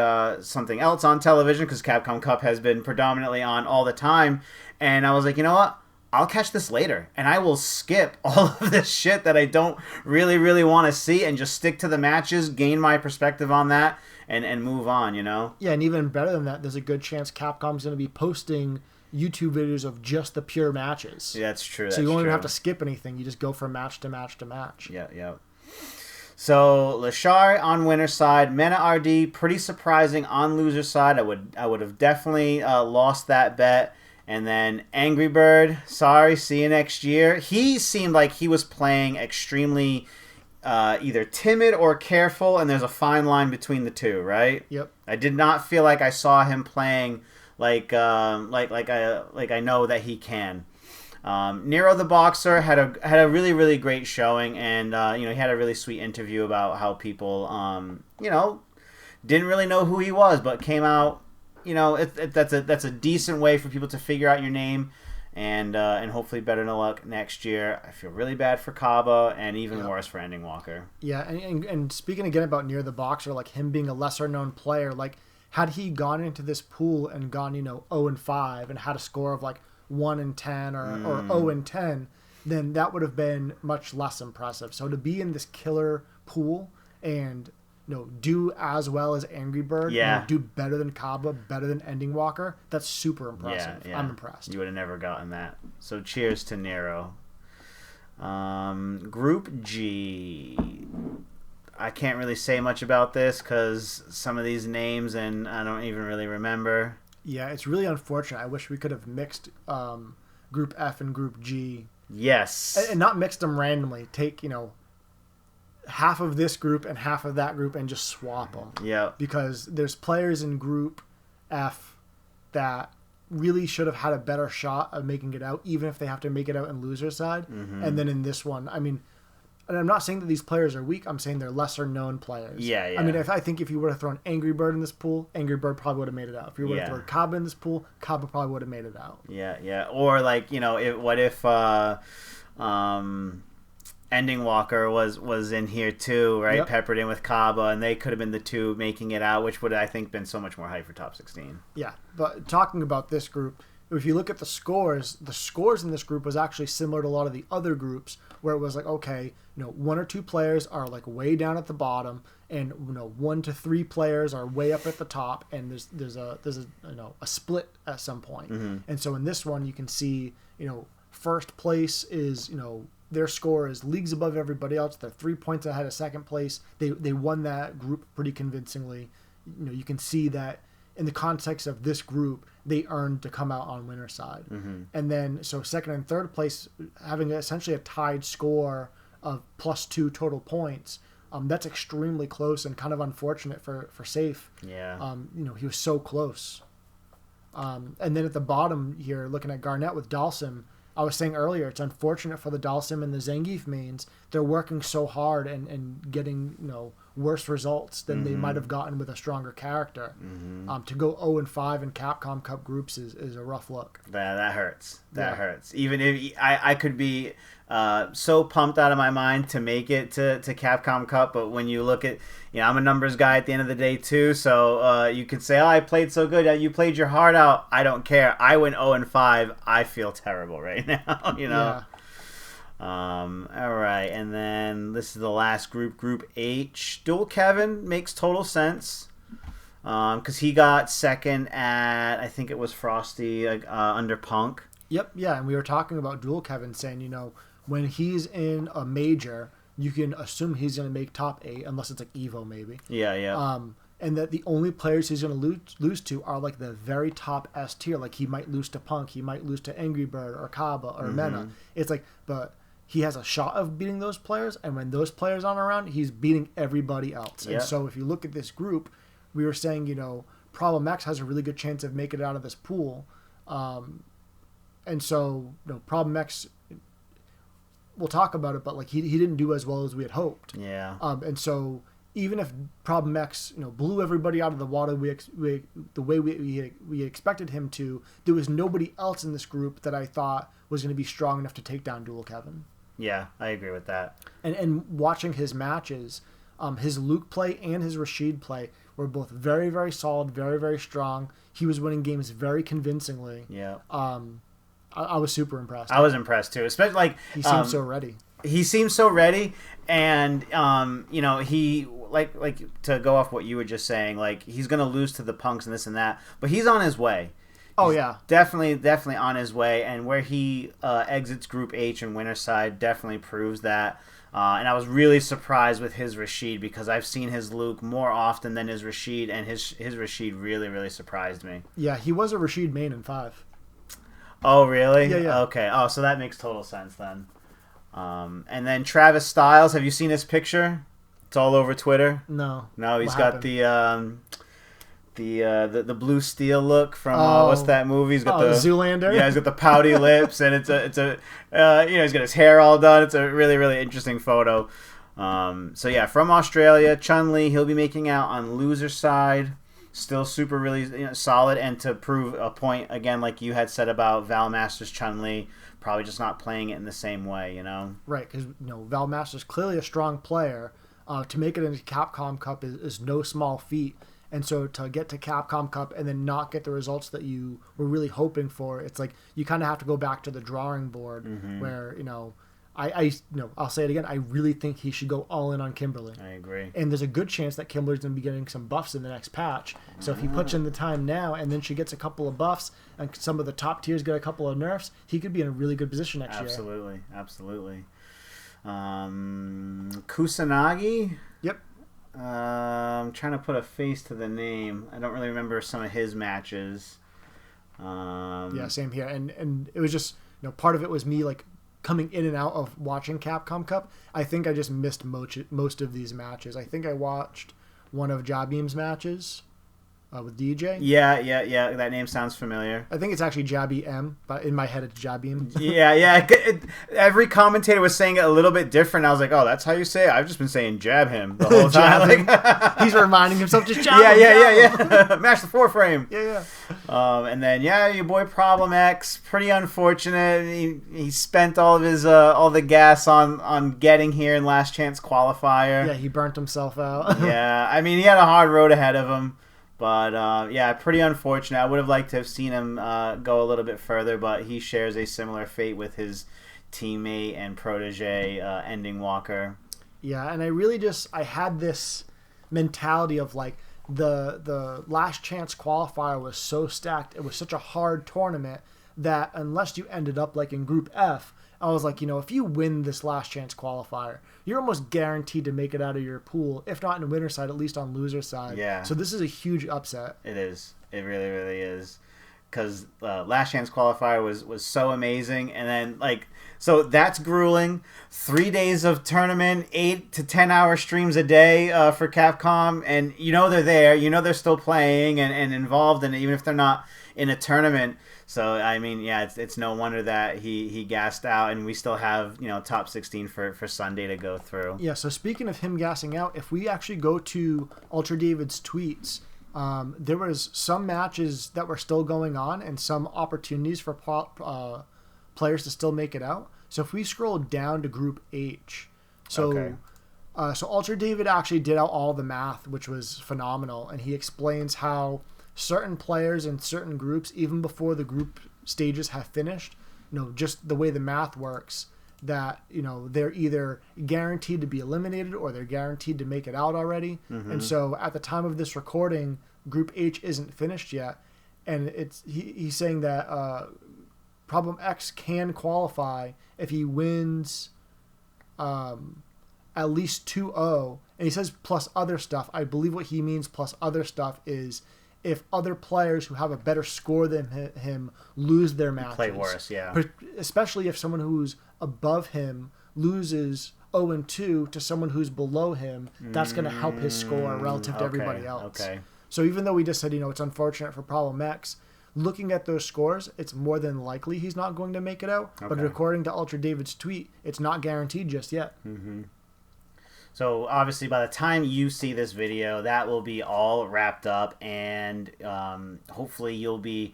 something else on television because Capcom Cup has been predominantly on all the time, and I was like, you know what? I'll catch this later, and I will skip all of this shit that I don't really, really want to see and just stick to the matches, gain my perspective on that, and move on, Yeah, and even better than that, there's a good chance Capcom's going to be posting YouTube videos of just the pure matches. Yeah, that's true. So you won't even have to skip anything. You just go from match to match to match. Yeah. So Lashar on winner's side, Mena RD, pretty surprising on loser's side. I would have definitely lost that bet. And then Angry Bird, sorry, see you next year. He seemed like he was playing extremely either timid or careful, and there's a fine line between the two, right? Yep. I did not feel like I saw him playing like I know that he can. Nero the Boxer had a really, really great showing, and he had a really sweet interview about how people didn't really know who he was, but came out. That's a decent way for people to figure out your name, and hopefully better luck next year. I feel really bad for Kaba, and even worse for Ending Walker. Yeah, and speaking again about Nero the Boxer, like him being a lesser known player, like had he gone into this pool and gone 0-5 and had a score of like 1-10 or 0-10, then that would have been much less impressive. So to be in this killer pool and do as well as Angry Bird, do better than Kaba, better than Ending Walker, that's super impressive. Yeah. I'm impressed. You would have never gotten that. So cheers to Nero. Group G. I can't really say much about this because some of these names, and I don't even really remember. Yeah, it's really unfortunate. I wish we could have mixed Group F and Group G. Yes. And not mixed them randomly. Take, half of this group and half of that group and just swap them. Yeah. Because there's players in Group F that really should have had a better shot of making it out, even if they have to make it out in loser side. Mm-hmm. And then in this one, I mean, and I'm not saying that these players are weak. I'm saying they're lesser known players. Yeah. I mean, I think if you would have thrown Angry Bird in this pool, Angry Bird probably would have made it out. If you would have thrown Kaba in this pool, Kaba probably would have made it out. Yeah. Or like, what if Ending Walker was in here too, right? Yep. Peppered in with Kaba, and they could have been the two making it out, which would I think been so much more hype for top 16. Yeah, but talking about this group, if you look at the scores in this group was actually similar to a lot of the other groups, where it was like, okay, one or two players are like way down at the bottom, and 1 to 3 players are way up at the top, and there's a split at some point. Mm-hmm. And so in this one, you can see first place is their score is leagues above everybody else. They're 3 points ahead of second place. They won that group pretty convincingly. You can see that in the context of this group, they earned to come out on winner's side. Mm-hmm. And then, so second and third place, having essentially a tied score of +2 total points, that's extremely close and kind of unfortunate for Safe. Yeah. He was so close. And then at the bottom here, looking at Garnett with Dalsim, I was saying earlier, it's unfortunate for the Dalsim and the Zangief mains. They're working so hard and getting worse results than they might have gotten with a stronger character. Mm-hmm. To go 0-5 in Capcom Cup groups is a rough look. That hurts. That hurts. Even if I could be so pumped out of my mind to make it to Capcom Cup, but when you look at, I'm a numbers guy at the end of the day too, so you could say, oh, I played so good. You played your heart out. I don't care. I went 0-5. I feel terrible right now, Yeah. All right, and then this is the last group, Group H. Dual Kevin makes total sense because he got second at, I think it was Frosty under Punk. Yep, yeah, and we were talking about Dual Kevin saying, when he's in a major, you can assume he's going to make top 8, unless it's like Evo maybe. Yeah. And that the only players he's going to lose to are like the very top S tier. Like he might lose to Punk, he might lose to Angry Bird or Kaba or Mena. It's like, but he has a shot of beating those players, and when those players aren't around, he's beating everybody else. Yeah. And so if you look at this group, we were saying, Problem X has a really good chance of making it out of this pool. And so, Problem X, we'll talk about it, but like he didn't do as well as we had hoped. Yeah. And so even if Problem X, blew everybody out of the water the way we expected him to, there was nobody else in this group that I thought was going to be strong enough to take down Dual Kevin. Yeah, I agree with that. And watching his matches, his Luke play and his Rashid play were both very, very solid, very, very strong. He was winning games very convincingly. Yeah. I was super impressed. I was impressed too, especially like he seemed so ready. He seems so ready, and he like to go off what you were just saying, like he's gonna lose to the Punks and this and that, but he's on his way. Oh yeah, definitely on his way, and where he exits Group H and winner's side definitely proves that. And I was really surprised with his Rashid because I've seen his Luke more often than his Rashid, and his Rashid really surprised me. Yeah, he was a Rashid main in 5. Oh really? Yeah. Okay. Oh, so that makes total sense then. And then Travis Styles, have you seen his picture? It's all over Twitter. No, he's got the blue steel look from what's that movie? He's got the Zoolander. Yeah, he's got the pouty lips, and it's a he's got his hair all done. It's a really interesting photo. So yeah, from Australia, Chun-Li, he'll be making out on loser side. Still super really solid, and to prove a point again, like you had said about Val Masters Chun-Li, probably just not playing it in the same way, Right, because Val Masters clearly a strong player. To make it into Capcom Cup is no small feat, and so to get to Capcom Cup and then not get the results that you were really hoping for, it's like you kind of have to go back to the drawing board where I'll say it again. I really think he should go all in on Kimberly. I agree. And there's a good chance that Kimberly's going to be getting some buffs in the next patch. So if he puts in the time now and then she gets a couple of buffs and some of the top tiers get a couple of nerfs, he could be in a really good position next year. Absolutely. Kusanagi? Yep. I'm trying to put a face to the name. I don't really remember some of his matches. Yeah, same here. And it was just, part of it was me like coming in and out of watching Capcom Cup. I think I just missed most of these matches. I think I watched one of Jabim's matches with DJ. Yeah. That name sounds familiar. I think it's actually Jabby M, but in my head it's Jabim. Yeah. Every commentator was saying it a little bit different. I was like, oh, that's how you say it? I've just been saying jab him the whole time. He's reminding himself, just jab him. Yeah. Mash the foreframe. Yeah. And then, your boy Problem X, pretty unfortunate. He spent all of his all the gas on getting here in last chance qualifier. Yeah, he burnt himself out. Yeah, I mean, he had a hard road ahead of him. But, pretty unfortunate. I would have liked to have seen him go a little bit further, but he shares a similar fate with his teammate and protege, Ending Walker. Yeah, and I had this mentality of, like, the last chance qualifier was so stacked. It was such a hard tournament that unless you ended up, like, in Group F, I was like, if you win this last chance qualifier, you're almost guaranteed to make it out of your pool, if not in winner's side, at least on loser's side. Yeah. So this is a huge upset. It is. It really, really is. Because last chance qualifier was so amazing. And then, so that's grueling. 3 days of tournament, 8 to 10 hour streams a day for Capcom. And they're there. They're still playing and involved in it, even if they're not in a tournament. So, I mean, it's no wonder that he gassed out, and we still have, top 16 for Sunday to go through. Yeah, so speaking of him gassing out, if we actually go to Ultra David's tweets, there was some matches that were still going on and some opportunities for players to still make it out. So if we scroll down to Group H, so Ultra David actually did out all the math, which was phenomenal, and he explains how certain players in certain groups, even before the group stages have finished, just the way the math works, that, they're either guaranteed to be eliminated or they're guaranteed to make it out already. Mm-hmm. And so at the time of this recording, Group H isn't finished yet. And he's saying that Problem X can qualify if he wins at least 2-0. And he says plus other stuff. I believe what he means plus other stuff is if other players who have a better score than him lose their matches. Play worse, yeah. Especially if someone who's above him loses 0-2 to someone who's below him, that's going to help his score relative to everybody else. Okay. So even though we just said, it's unfortunate for Problem X, looking at those scores, it's more than likely he's not going to make it out. Okay. But according to Ultra David's tweet, it's not guaranteed just yet. Mm-hmm. So obviously by the time you see this video, that will be all wrapped up, and hopefully you'll be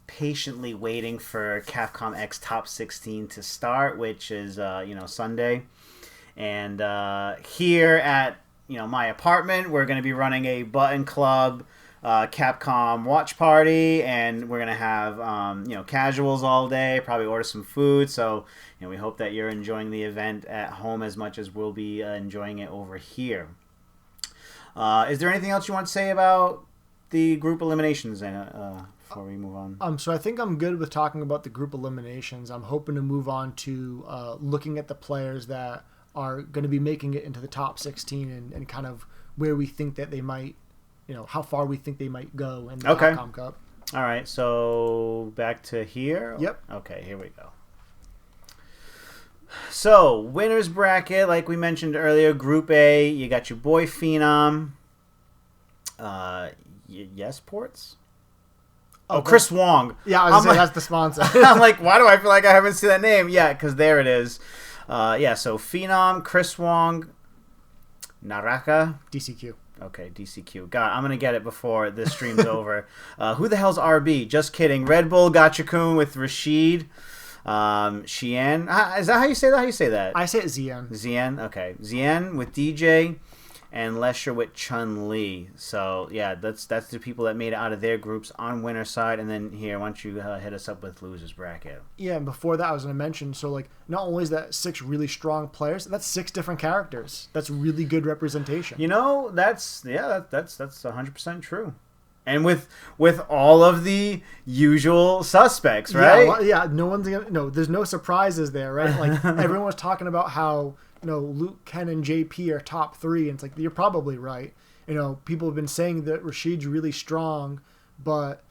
patiently waiting for Capcom X Top 16 to start, which is Sunday. And here at my apartment, we're going to be running a Button Club Capcom watch party, and we're gonna have casuals all day, probably order some food. So we hope that you're enjoying the event at home as much as we'll be enjoying it over here. Is there anything else you want to say about the group eliminations before we move on? So I think I'm good with talking about the group eliminations. I'm hoping to move on to looking at the players that are going to be making it into the top 16 and kind of where we think that they might, how far we think they might go in the Capcom Cup. All right, so back to here? Yep. Okay, here we go. So, winner's bracket, like we mentioned earlier, Group A, you got your boy Phenom. Yes, Ports? Oh, Chris Wong. Yeah, I was going to say, that's the sponsor. I'm like, why do I feel like I haven't seen that name? Yeah, because there it is. So Phenom, Chris Wong, Naraka. DCQ. Okay, DCQ. God, I'm going to get it before this stream's over. Who the hell's RB? Just kidding. Red Bull, Gachakun with Rashid. Xian. Is that how you say that? How you say that? I say it Xian. Xian, okay. Xian with DJ and Lesher with Chun-Li. So, yeah, that's the people that made it out of their groups on winner's side. And then here, why don't you hit us up with loser's bracket? Yeah, and before that, I was going to mention, so, not only is that 6 really strong players, that's 6 different characters. That's really good representation. That's 100% true. And with all of the usual suspects, right? Yeah, no one's going to... No, there's no surprises there, right? Everyone was talking about how... Luke, Ken, and JP are top 3, and it's you're probably right. People have been saying that Rashid's really strong, but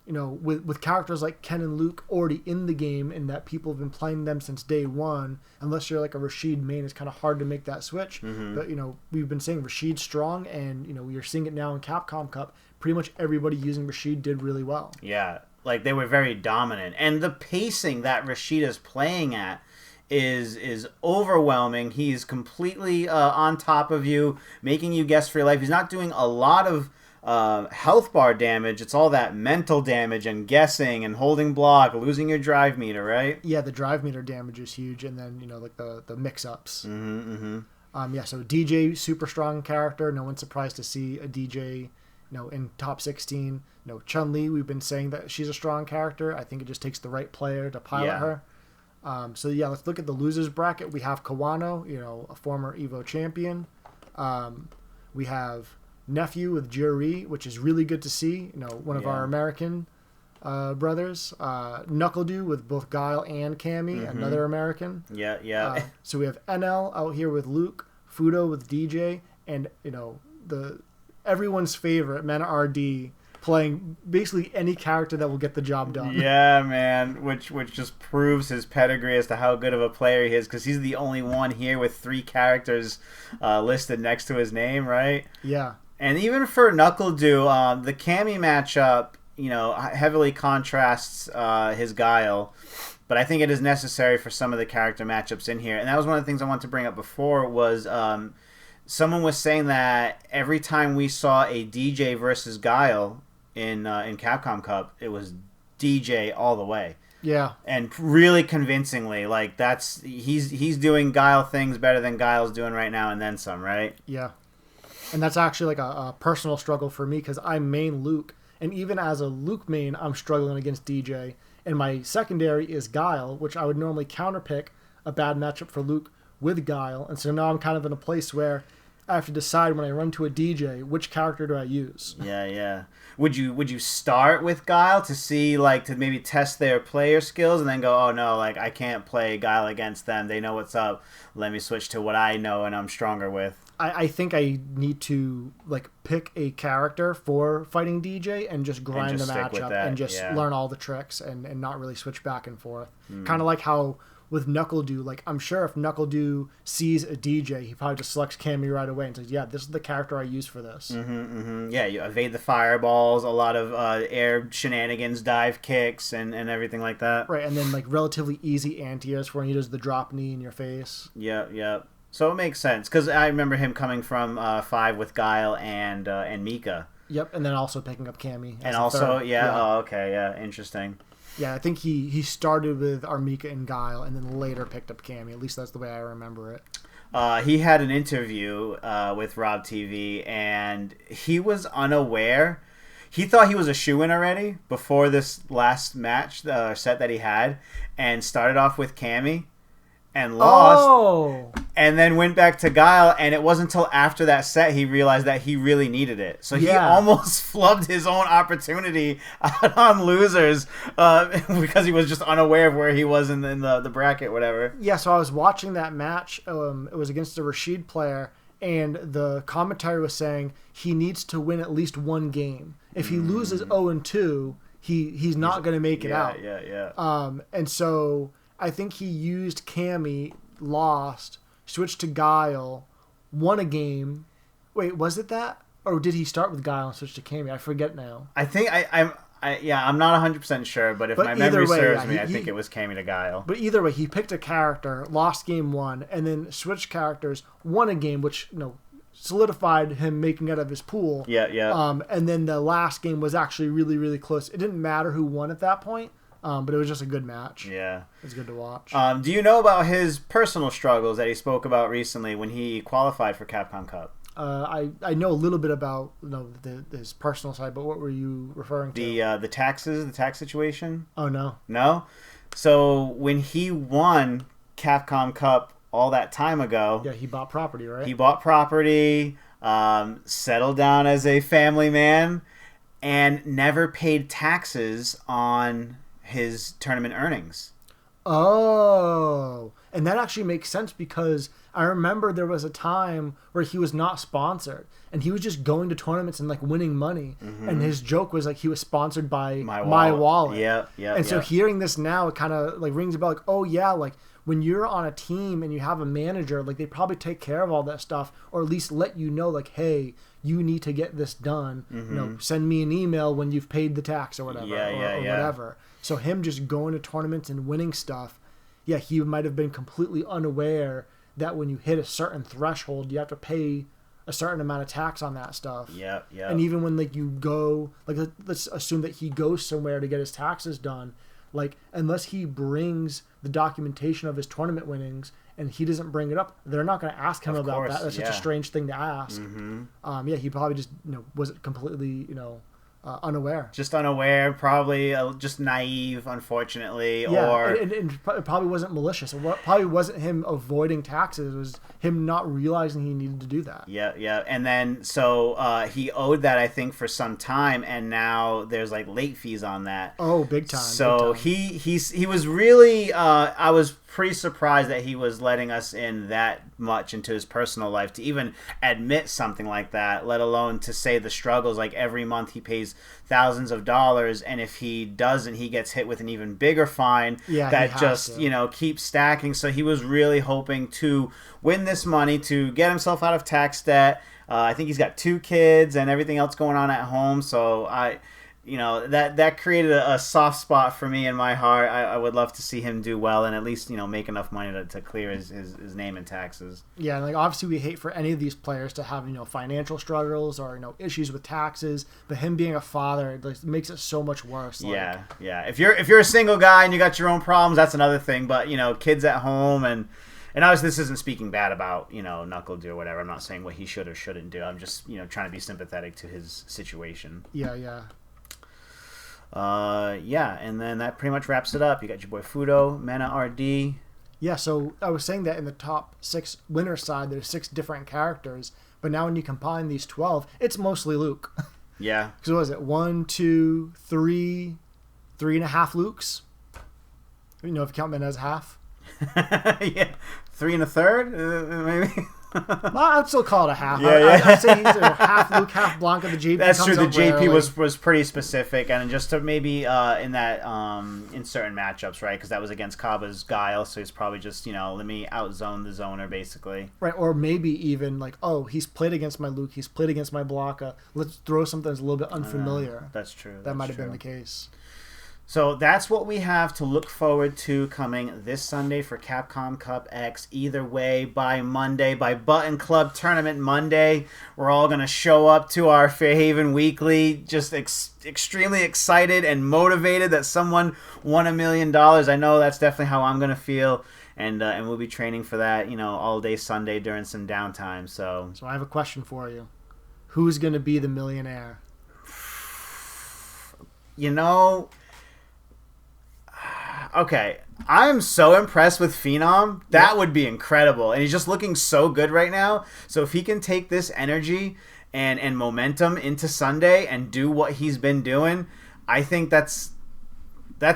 with characters like Ken and Luke already in the game and that people have been playing them since day one, unless you're like a Rashid main, it's kind of hard to make that switch. Mm-hmm. But, we've been saying Rashid's strong, and, we're seeing it now in Capcom Cup. Pretty much everybody using Rashid did really well. Yeah, like they were very dominant. And the pacing that Rashid is playing at is overwhelming. He's completely on top of you, making you guess for your life. He's not doing a lot of health bar damage. It's all that mental damage and guessing and holding block, losing your drive meter, right? Yeah, the drive meter damage is huge, and then like the mix-ups. Mm-hmm, mm-hmm. So DJ, super strong character. No one's surprised to see a DJ in top 16. Chun-Li, we've been saying that she's a strong character. I think it just takes the right player to pilot her. Let's look at the losers bracket. We have Kawano, a former EVO champion. We have Nephew with Juri, which is really good to see. One of our American brothers. Knuckledew with both Guile and Cammy, Mm-hmm. another American. Yeah. So we have NL out here with Luke, Fudo with DJ, and everyone's favorite Mena RD playing basically any character that will get the job done. Yeah, man, which just proves his pedigree as to how good of a player he is, because he's the only one here with 3 characters listed next to his name, right? Yeah. And even for Knuckledew, the Cammy matchup, heavily contrasts his Guile, but I think it is necessary for some of the character matchups in here. And that was one of the things I wanted to bring up before was someone was saying that every time we saw a DJ versus Guile in Capcom Cup, it was DJ all the way. Yeah. And really convincingly, like he's doing Guile things better than Guile's doing right now, and then some, right? Yeah. And that's actually like a personal struggle for me because I main Luke. And even as a Luke main, I'm struggling against DJ. And my secondary is Guile, which I would normally counterpick a bad matchup for Luke with Guile. And so now I'm kind of in a place where I have to decide when I run to a DJ, which character do I use? Yeah. Would you start with Guile to see, like, to maybe test their player skills and then go, oh no, like I can't play Guile against them. They know what's up. Let me switch to what I know and I'm stronger with. I think I need to like pick a character for fighting DJ and just grind the matchup and just learn all the tricks and not really switch back and forth. Kind of like how with Knuckledew, like I'm sure if Knuckledew sees a DJ, he probably just selects Cammy right away and says, yeah, this is the character I use for this. Yeah, you evade the fireballs, a lot of air shenanigans, dive kicks, and everything like that. Right, and then like relatively easy anti-airs where he does the drop knee in your face. Yeah. So it makes sense, because I remember him coming from 5 with Guile and Mika. Yep, and then also picking up Cammy. And also, oh, okay, yeah, interesting. Yeah, I think he started with Armika and Guile, and then later picked up Cammy. At least that's the way I remember it. He had an interview with Rob TV, and he was unaware. He thought he was a shoo-in already before this last match set that he had, and started off with Cammy. And lost, and then went back to Guile, and it wasn't until after that set he realized that he really needed it. So he almost flubbed his own opportunity out on losers because he was just unaware of where he was in the bracket, whatever. Yeah, so I was watching that match. It was against a Rashid player, and the commentary was saying he needs to win at least one game. If he loses 0-2, he's not going to make it out. Yeah. And so I think he used Cammy, lost, switched to Guile, won a game. Wait, was it that? Or did he start with Guile and switch to Cammy? I forget now. I think I'm not 100% sure, but if my memory serves me, I think it was Cammy to Guile. But either way, he picked a character, lost game 1, and then switched characters, won a game, which solidified him making out of his pool. Yeah. And then the last game was actually really, really close. It didn't matter who won at that point. But it was just a good match. Yeah. It was good to watch. Do you know about his personal struggles that he spoke about recently when he qualified for Capcom Cup? I know a little bit about his personal side, but what were you referring to? The taxes, the tax situation? Oh, no. No? So when he won Capcom Cup all that time ago... Yeah, he bought property, right? He bought property, settled down as a family man, and never paid taxes on his tournament earnings. Oh, And that actually makes sense because I remember there was a time where he was not sponsored and he was just going to tournaments and like winning money. Mm-hmm. And his joke was like he was sponsored by My Wallet. Yeah, yeah. And so hearing this now, it kind of like rings a bell. Like, oh yeah, like when you're on a team and you have a manager, like they probably take care of all that stuff, or at least let you know, like, hey, you need to get this done. Mm-hmm. You know, send me an email when you've paid the tax or whatever, or whatever. So him just going to tournaments and winning stuff. Yeah, he might have been completely unaware that when you hit a certain threshold, you have to pay a certain amount of tax on that stuff. Yeah, yeah. And even when like you go, like let's assume that he goes somewhere to get his taxes done, like unless he brings the documentation of his tournament winnings and he doesn't bring it up, they're not going to ask him about that. That's such a strange thing to ask. Mm-hmm. Yeah, he probably just was completely unaware. Just unaware, probably just naive, unfortunately. Yeah, or and it probably wasn't malicious. It probably wasn't him avoiding taxes. It was him not realizing he needed to do that. Yeah, yeah. And then, so he owed that, I think, for some time, and now there's, like, late fees on that. Oh, big time. So big time. he was really, I was pretty surprised that he was letting us in that much into his personal life to even admit something like that, let alone to say the struggles. Like every month he pays thousands of dollars, and if he doesn't, he gets hit with an even bigger fine that just keeps stacking. So he was really hoping to win this money to get himself out of tax debt. I think he's got 2 kids and everything else going on at home, so that created a soft spot for me in my heart. I would love to see him do well and at least make enough money to clear his name in taxes. Yeah, like obviously we hate for any of these players to have financial struggles or issues with taxes, but him being a father, it makes it so much worse. Yeah. If you're a single guy and you got your own problems, that's another thing. But kids at home and obviously this isn't speaking bad about Knuckle or whatever. I'm not saying what he should or shouldn't do. I'm just trying to be sympathetic to his situation. Yeah. And then that pretty much wraps it up. You got your boy Fudo, Mena RD. Yeah, so I was saying that in the top 6 winner side, there's 6 different characters, but now when you combine these 12, it's mostly Luke. Yeah. Because what was it? 1, 2, 3, 3.5 Lukes? If you count Mena as half. Yeah. 3 1/3, maybe. Well, I'd still call it a half. Yeah. I'd say he's half Luke, half Blanca. The JP. That's true. The JP rarely. was pretty specific, and just to maybe in certain matchups, right? Because that was against Kaba's Guile, so he's probably just let me outzone the zoner basically. Right, or maybe even like, oh, he's played against my Luke, he's played against my Blanca. Let's throw something that's a little bit unfamiliar. That's true. That might have been the case. So that's what we have to look forward to coming this Sunday for Capcom Cup X. Either way, by Monday, by Button Club Tournament Monday, we're all going to show up to our Fairhaven Weekly just extremely excited and motivated that someone won $1 million. I know that's definitely how I'm going to feel. And we'll be training for that, all day Sunday during some downtime. So I have a question for you. Who's going to be the millionaire? Okay, I'm so impressed with Phenom. That would be incredible. And he's just looking so good right now. So if he can take this energy and momentum into Sunday and do what he's been doing, I think that's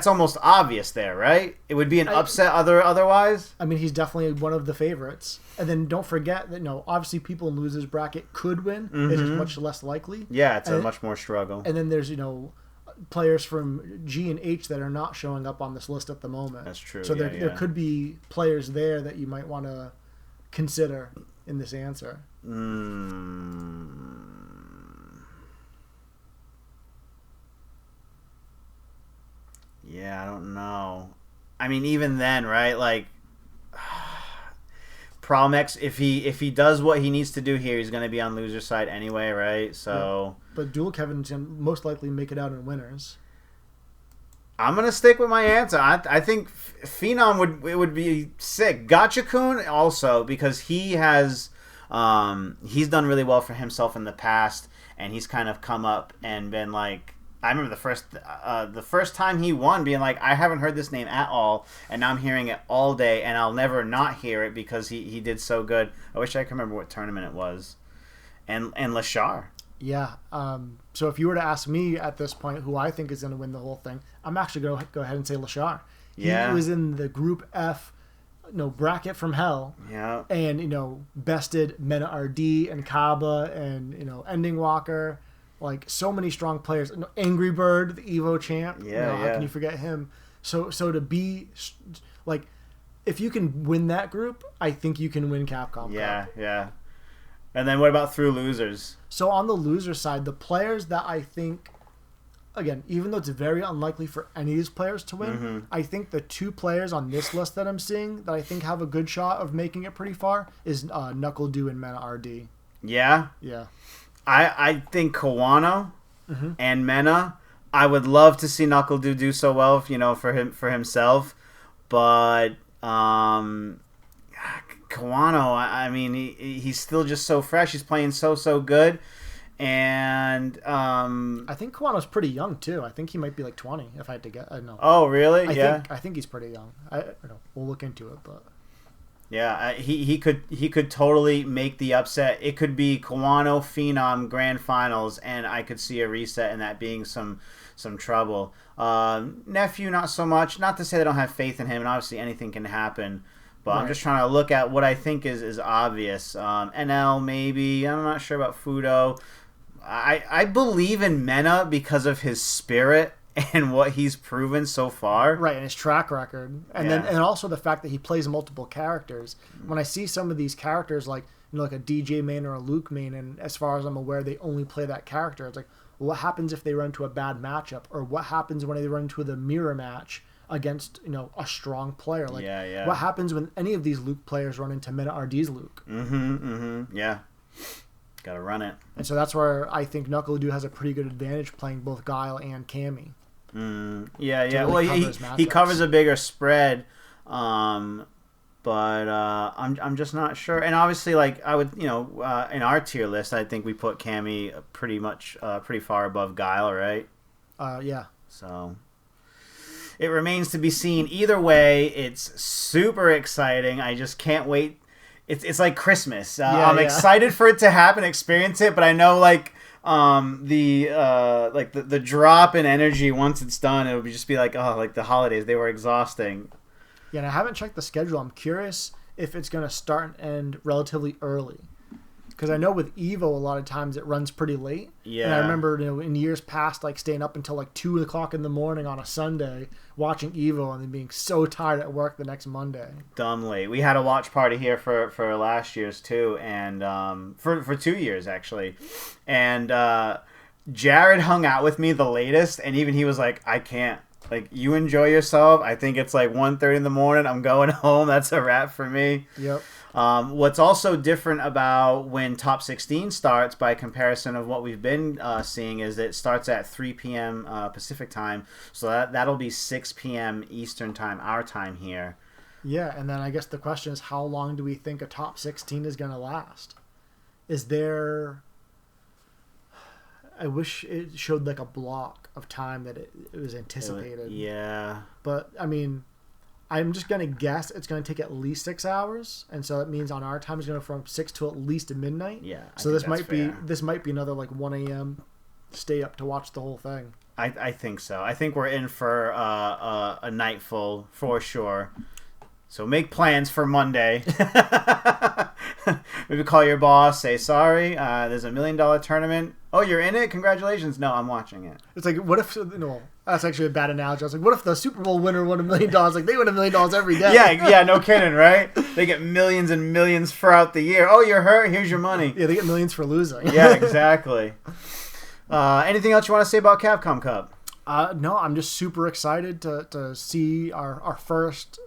almost obvious there, right? It would be an upset otherwise. I mean, he's definitely one of the favorites. And then don't forget that, obviously people in losers bracket could win. Mm-hmm. It's just much less likely. Yeah, it's a much more struggle. And then there's, players from G and H that are not showing up on this list at the moment. That's true. So there could be players there that you might want to consider in this answer. Yeah, I don't know. I mean, even then, right? Like, Promx, if he does what he needs to do here, he's going to be on loser side anyway, right? So, but Dual Kevin's going to most likely make it out in winners. I'm going to stick with my answer. I think Phenom would be sick. Gotcha-kun also, because he has he's done really well for himself in the past, and he's kind of come up and been like, I remember the first time he won being like, I haven't heard this name at all, and now I'm hearing it all day, and I'll never not hear it because he did so good. I wish I could remember what tournament it was. And Lashar. Yeah. So if you were to ask me at this point who I think is going to win the whole thing, I'm actually going to go ahead and say Lashar. Yeah. He was in the Group F bracket from hell. Yeah. And bested Mena RD and Kaba and Ending Walker, like so many strong players. Angry Bird, the Evo champ. Yeah, How can you forget him? So to be like, if you can win that group, I think you can win Capcom Cup. Yeah. And then what about through losers? So on the loser side, the players that I think, again, even though it's very unlikely for any of these players to win, I think the 2 players on this list that I'm seeing that I think have a good shot of making it pretty far is Knuckle Dew and Mena RD. Yeah? Yeah. I think Kawano and Mena, I would love to see Knuckle Dew do so well, for himself. But Kawano, I mean, he's still just so fresh. He's playing so good. And I think Kawano's pretty young too. I think he might be like 20 if I had to get. No. Oh, really? I think he's pretty young. I don't know. We'll look into it, but yeah, he could totally make the upset. It could be Kawano Phenom Grand Finals, and I could see a reset and that being some trouble. Nephew, not so much. Not to say they don't have faith in him, and obviously anything can happen. But right. I'm just trying to look at what I think is obvious. NL, maybe. I'm not sure about Fudo. I believe in Mena because of his spirit and what he's proven so far. Right, and his track record. And also the fact that he plays multiple characters. When I see some of these characters like like a DJ main or a Luke main, and as far as I'm aware, they only play that character. It's like, well, what happens if they run into a bad matchup? Or what happens when they run into the mirror match against a strong player? Like, what happens when any of these Luke players run into Mena RD's Luke? Yeah. Gotta run it. And so that's where I think Knuckle Dew has a pretty good advantage playing both Guile and Cammy. Yeah. Really Well, he covers a bigger spread, but I'm just not sure. And obviously, like I would, in our tier list, I think we put Cammy pretty far above Guile, right? Yeah. So it remains to be seen. Either way, it's super exciting. I just can't wait. It's like Christmas. I'm excited for it to happen, experience it, but I know the drop in energy once it's done, it would just be like the holidays, they were exhausting. Yeah, and I haven't checked the schedule. I'm curious if it's going to start and end relatively early. Because I know with Evo, a lot of times it runs pretty late. Yeah. And I remember, in years past, staying up until 2 o'clock in the morning on a Sunday watching Evo and then being so tired at work the next Monday. Dumb late. We had a watch party here for last year's too, and for 2 years actually. And Jared hung out with me the latest, and even he was like, I can't. Like, you enjoy yourself. I think it's 1:30 in the morning. I'm going home. That's a wrap for me. Yep. What's also different about when Top 16 starts by comparison of what we've been seeing is that it starts at 3 p.m. Pacific time. So that'll be 6 p.m. Eastern time, our time here. Yeah, and then I guess the question is, how long do we think a Top 16 is going to last? Is there... I wish it showed a block of time that it was anticipated. Yeah. But, I mean... I'm just going to guess it's going to take at least 6 hours, and so that means on our time it's going to go from 6 to at least midnight. Yeah. So this might be another 1 a.m. stay up to watch the whole thing. I think so. I think we're in for a night full for sure. So make plans for Monday. Maybe call your boss, say sorry. There's $1 million tournament. Oh, you're in it? Congratulations. No, I'm watching it. It's like, what if... No, that's actually a bad analogy. I was like, what if the Super Bowl winner won $1 million? They win $1 million every day. Yeah, no kidding, right? They get millions and millions throughout the year. Oh, you're hurt? Here's your money. Yeah, they get millions for losing. Yeah, exactly. Anything else you want to say about Capcom Cup? No, I'm just super excited to see our first,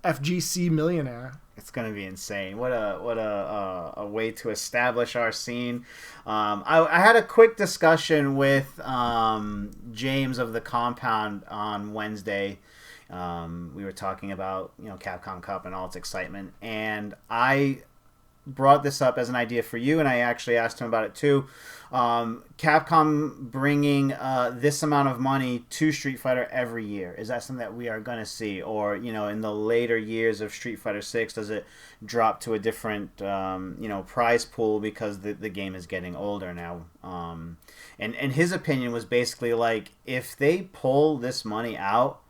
FGC millionaire. It's gonna be insane. What a way to establish our scene. I had a quick discussion with James of the Compound on Wednesday. We were talking about Capcom Cup and all its excitement, and I brought this up as an idea for you, and I actually asked him about it too. Capcom bringing this amount of money to Street Fighter every year, is that something that we are going to see? Or, in the later years of Street Fighter 6, does it drop to a different, prize pool because the game is getting older now? And his opinion was basically if they pull this money out,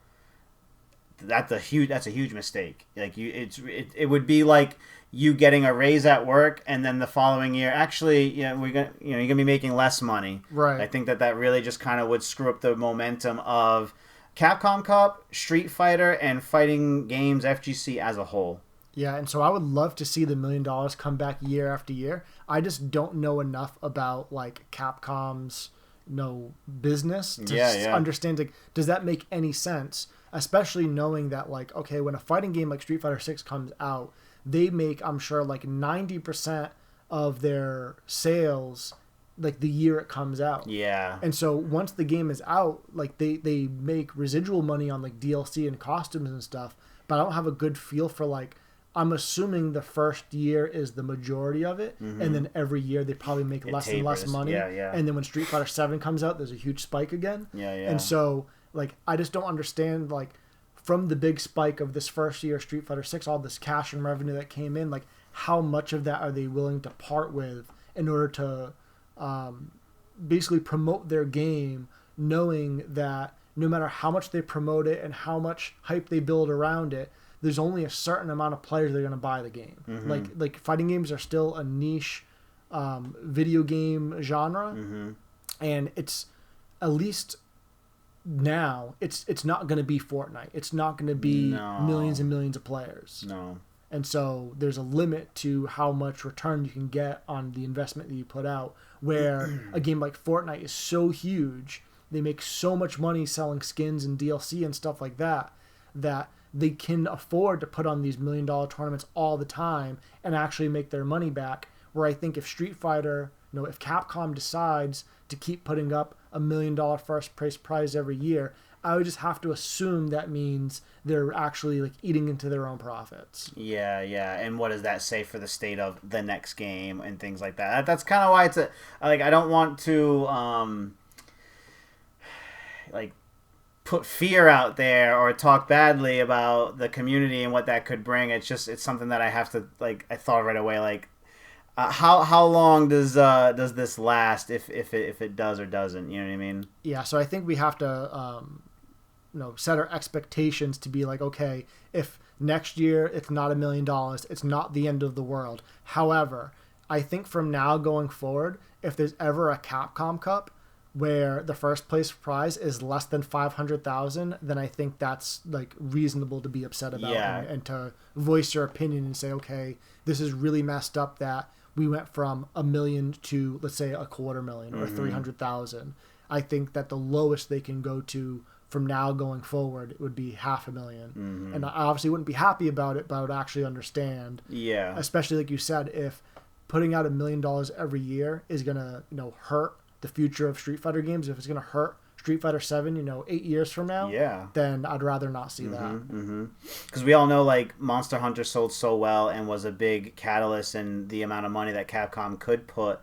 that's a huge mistake. Like it would be like you getting a raise at work, and then the following year, actually, you're gonna be making less money. Right. I think that really just kind of would screw up the momentum of Capcom Cup, Street Fighter, and fighting games FGC as a whole. Yeah, and so I would love to see the $1 million come back year after year. I just don't know enough about like Capcom's business to understand, like, does that make any sense? Especially knowing that, like, okay, when a fighting game like Street Fighter 6 comes out, they make, I'm sure, like 90% of their sales like the year it comes out. Yeah. And so once the game is out, like they make residual money on like DLC and costumes and stuff, but I don't have a good feel for, like, I'm assuming the first year is the majority of it, and then every year they probably make less and less money. Yeah. And then when Street Fighter 7 comes out, there's a huge spike again. Yeah. And so, like, I just don't understand, like, from the big spike of this first year, Street Fighter 6, all this cash and revenue that came in, like, how much of that are they willing to part with in order to basically promote their game, knowing that no matter how much they promote it and how much hype they build around it, there's only a certain amount of players that are going to buy the game. Like fighting games are still a niche video game genre, and it's, at least now, it's not going to be Fortnite. It's not going to be millions and millions of players. No. And so there's a limit to how much return you can get on the investment that you put out, where a game like Fortnite is so huge, they make so much money selling skins and DLC and stuff like that, that they can afford to put on these $1 million tournaments all the time and actually make their money back. Where I think if Street Fighter, if Capcom decides to keep putting up $1 million first place prize every year, I would just have to assume that means they're actually, like, eating into their own profits. Yeah. And what does that say for the state of the next game and things like that? That's kind of why it's I don't want to put fear out there or talk badly about the community and what that could bring. It's something that I have to, like, I thought right away, like, how long does this last if it does or doesn't? You know what I mean? Yeah. So I think we have to set our expectations to be like, okay, if next year it's not $1 million, it's not the end of the world. However, I think from now going forward, if there's ever a Capcom Cup where the first place prize is less than 500,000, then I think that's, like, reasonable to be upset about, and to voice your opinion and say, okay, this is really messed up that we went from $1 million to, let's say, $250,000 or 300,000. I think that the lowest they can go to from now going forward would be $500,000. And I obviously wouldn't be happy about it, but I would actually understand. Yeah. Especially, like you said, if putting out $1 million every year is gonna, hurt the future of Street Fighter games, if it's gonna hurt Street Fighter 7, 8 years from now, then I'd rather not see that. Because we all know, like, Monster Hunter sold so well and was a big catalyst in the amount of money that Capcom could put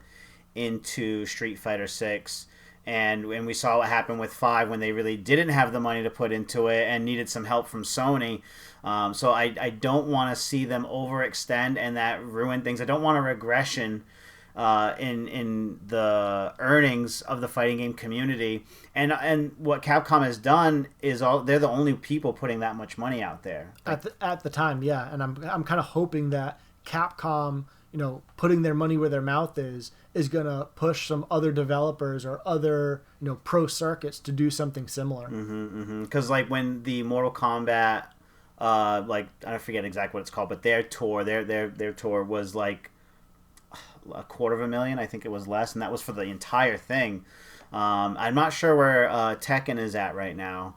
into Street Fighter 6. And we saw what happened with 5 when they really didn't have the money to put into it and needed some help from Sony. So I don't want to see them overextend and that ruin things. I don't want a regression in the earnings of the fighting game community. And what Capcom has done is they're the only people putting that much money out there. At the time, yeah. And I'm kind of hoping that Capcom, putting their money where their mouth is going to push some other developers or other, pro circuits to do something similar. Because, like, when the Mortal Kombat, I forget exactly what it's called, but their tour was, like, $250,000, I think it was less, and that was for the entire thing. I'm not sure where Tekken is at right now.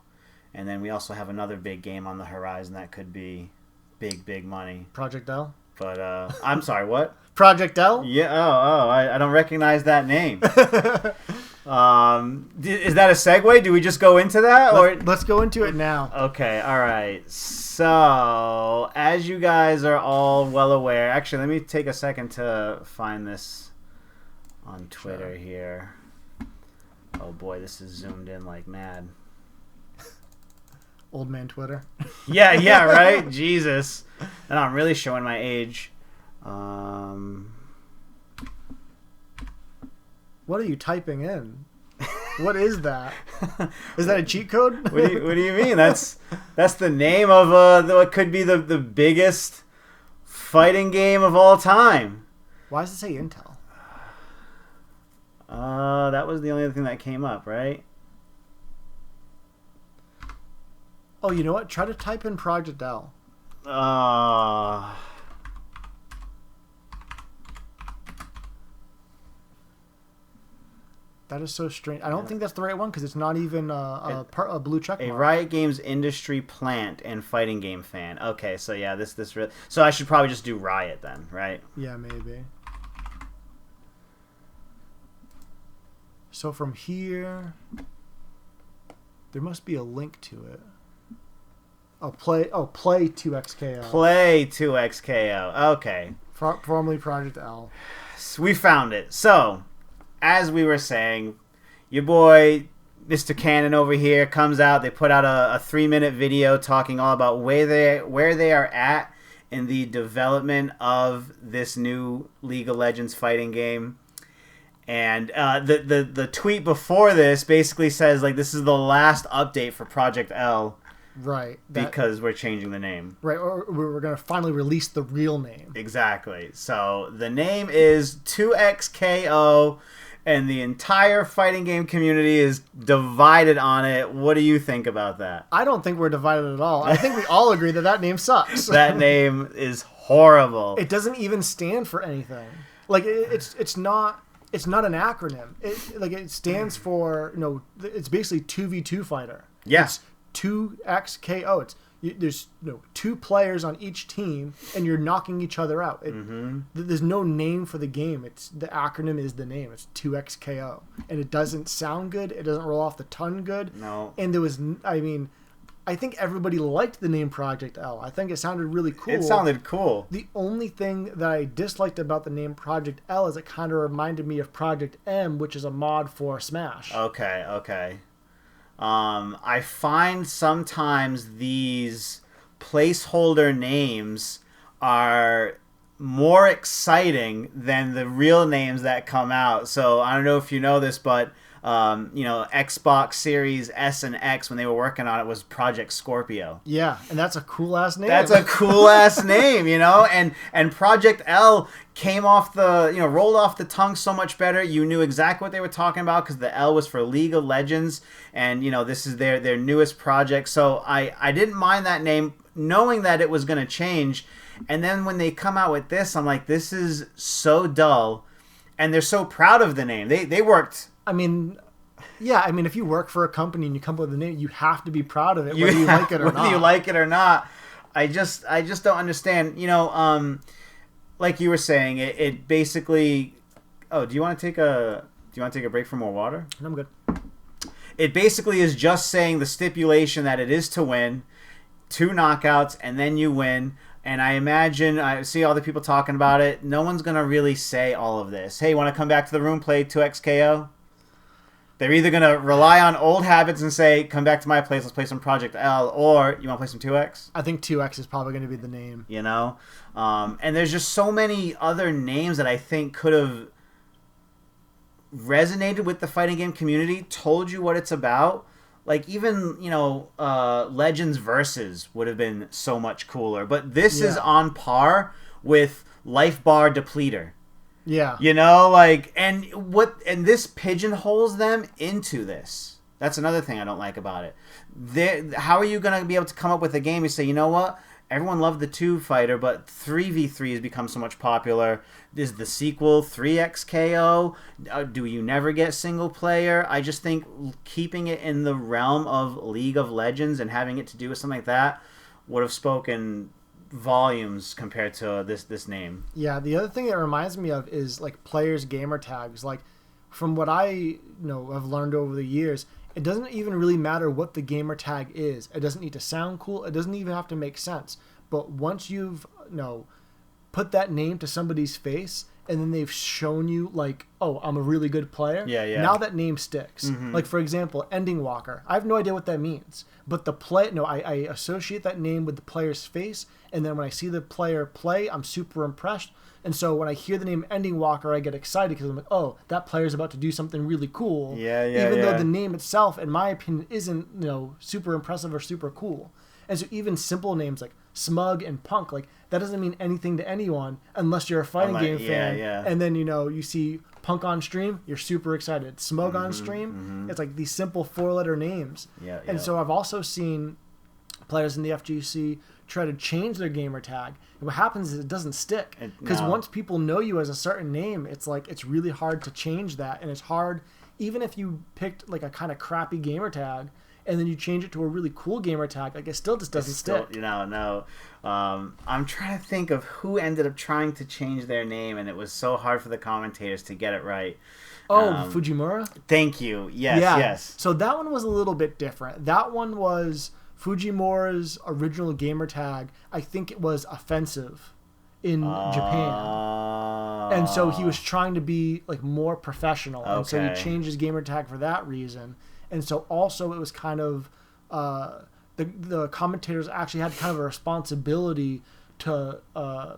And then we also have another big game on the horizon that could be big money. Project L? But, I'm sorry, what? Project L? Yeah, I don't recognize that name. Is that a segue? Do we just go into that? Let's go into it now. Okay, all right. So, as you guys are all well aware, actually, let me take a second to find this on Twitter here. Oh boy, this is zoomed in like mad. Old man Twitter. Yeah, right? Jesus. And I'm really showing my age. What are you typing in? What is that? Is that a cheat code? What do you mean? That's the name of what could be the biggest fighting game of all time. Why does it say Intel? That was the only other thing that came up, right? Oh, you know what? Try to type in Project L. That is so strange. I don't think that's the right one because it's not even a blue check mark. A Riot Games industry plant and fighting game fan. Okay, so yeah, this really. So I should probably just do Riot then, right? Yeah, maybe. So from here, there must be a link to it. Play 2XKO. Play 2XKO. Okay. Formerly Project L. So we found it. So, as we were saying, your boy, Mr. Cannon over here, comes out. They put out a 3-minute video talking all about where they are at in the development of this new League of Legends fighting game. And the tweet before this basically says, like, this is the last update for Project L. Right. Because we're changing the name. Right, or we're going to finally release the real name. Exactly. So the name is 2XKO, and the entire fighting game community is divided on it. What do you think about that? I don't think we're divided at all. I think we all agree that name sucks. That name is horrible. It doesn't even stand for anything. Like, it's not an acronym. It stands for, it's basically 2v2 fighter. Yes. Yeah. 2XKO. There's 2 players on each team, and you're knocking each other out. There's no name for the game. The acronym is the name. It's 2XKO, and it doesn't sound good. It doesn't roll off the tongue good. No. And I think everybody liked the name Project L. I think it sounded really cool. It sounded cool. The only thing that I disliked about the name Project L is it kind of reminded me of Project M, which is a mod for Smash. Okay. I find sometimes these placeholder names are more exciting than the real names that come out. So I don't know if you know this, but Xbox Series S and X, when they were working on it, was Project Scorpio. Yeah, and that's a cool ass name. That's a cool ass name, and Project L came off rolled off the tongue so much better. You knew exactly what they were talking about because the L was for League of Legends, and this is their newest project. So I didn't mind that name, knowing that it was going to change. And then when they come out with this, I'm like, this is so dull, and they're so proud of the name. They worked. If you work for a company and you come up with a name, you have to be proud of it, whether you like it or not. Whether you like it or not. I just don't understand. Like you were saying, it basically. Oh, do you want to take a break for more water? I'm good. It basically is just saying the stipulation that it is to win, 2 knockouts, and then you win. And I imagine, I see all the people talking about it. No one's going to really say all of this. Hey, want to come back to the room, play 2XKO? They're either going to rely on old habits and say, come back to my place, let's play some Project L, or you want to play some 2X? I think 2X is probably going to be the name. And there's just so many other names that I think could have resonated with the fighting game community, told you what it's about. Like, even, Legends Versus would have been so much cooler. But this is on par with Life Bar Depleter. Yeah. And this pigeonholes them into this. That's another thing I don't like about it. How are you going to be able to come up with a game? You say, you know what? Everyone loved the 2 fighter, but 3v3 has become so much popular. Is the sequel 3XKO? Do you never get single player? I just think keeping it in the realm of League of Legends and having it to do with something like that would have spoken volumes compared to this name. Yeah, the other thing it reminds me of is like players' gamer tags. Like, from what I have learned over the years, it doesn't even really matter what the gamer tag is. It doesn't need to sound cool. It doesn't even have to make sense. But once you've put that name to somebody's face, and then they've shown you like, oh, I'm a really good player. Yeah. Now that name sticks. Like for example, Ending Walker. I have no idea what that means, but I associate that name with the player's face, and then when I see the player play, I'm super impressed. And so when I hear the name Ending Walker, I get excited because I'm like, oh, that player's about to do something really cool. Even though the name itself, in my opinion, isn't super impressive or super cool. And so even simple names like Smug and Punk, like that doesn't mean anything to anyone unless you're a fighting game fan. And then you see Punk on stream, you're super excited. Smug on stream, it's like these simple 4-letter names. And so I've also seen players in the FGC try to change their gamer tag. And what happens is it doesn't stick. Because once people know you as a certain name, it's like it's really hard to change that. And it's hard, even if you picked like a kind of crappy gamer tag, and then you change it to a really cool gamer tag, like it still just doesn't stick. No. I'm trying to think of who ended up trying to change their name, and it was so hard for the commentators to get it right. Oh, Fujimura? Thank you. Yes. So that one was a little bit different. That one was Fujimura's original gamer tag. I think it was offensive in Japan. And so he was trying to be like more professional. And so he changed his gamer tag for that reason. And so also it was kind of the commentators actually had kind of a responsibility to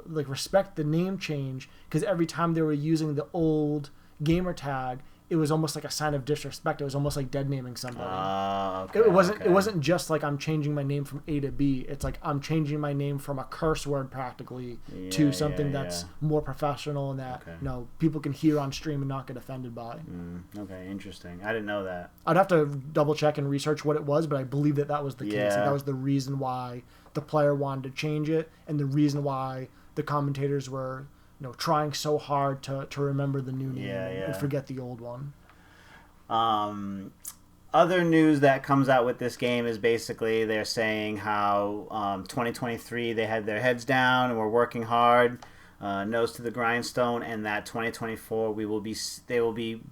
like respect the name change, because every time they were using the old gamer tag, it was almost like a sign of disrespect. It was almost like dead naming somebody. It wasn't just like I'm changing my name from A to B. It's like I'm changing my name from a curse word practically to something that's more professional and that people can hear on stream and not get offended by. Okay, interesting. I didn't know that. I'd have to double check and research what it was, but I believe that was the case. Like, that was the reason why the player wanted to change it, and the reason why the commentators were trying so hard to remember the new name and forget the old one. Other news that comes out with this game is basically they're saying how 2023 they had their heads down and were working hard, nose to the grindstone, and that 2024 they will be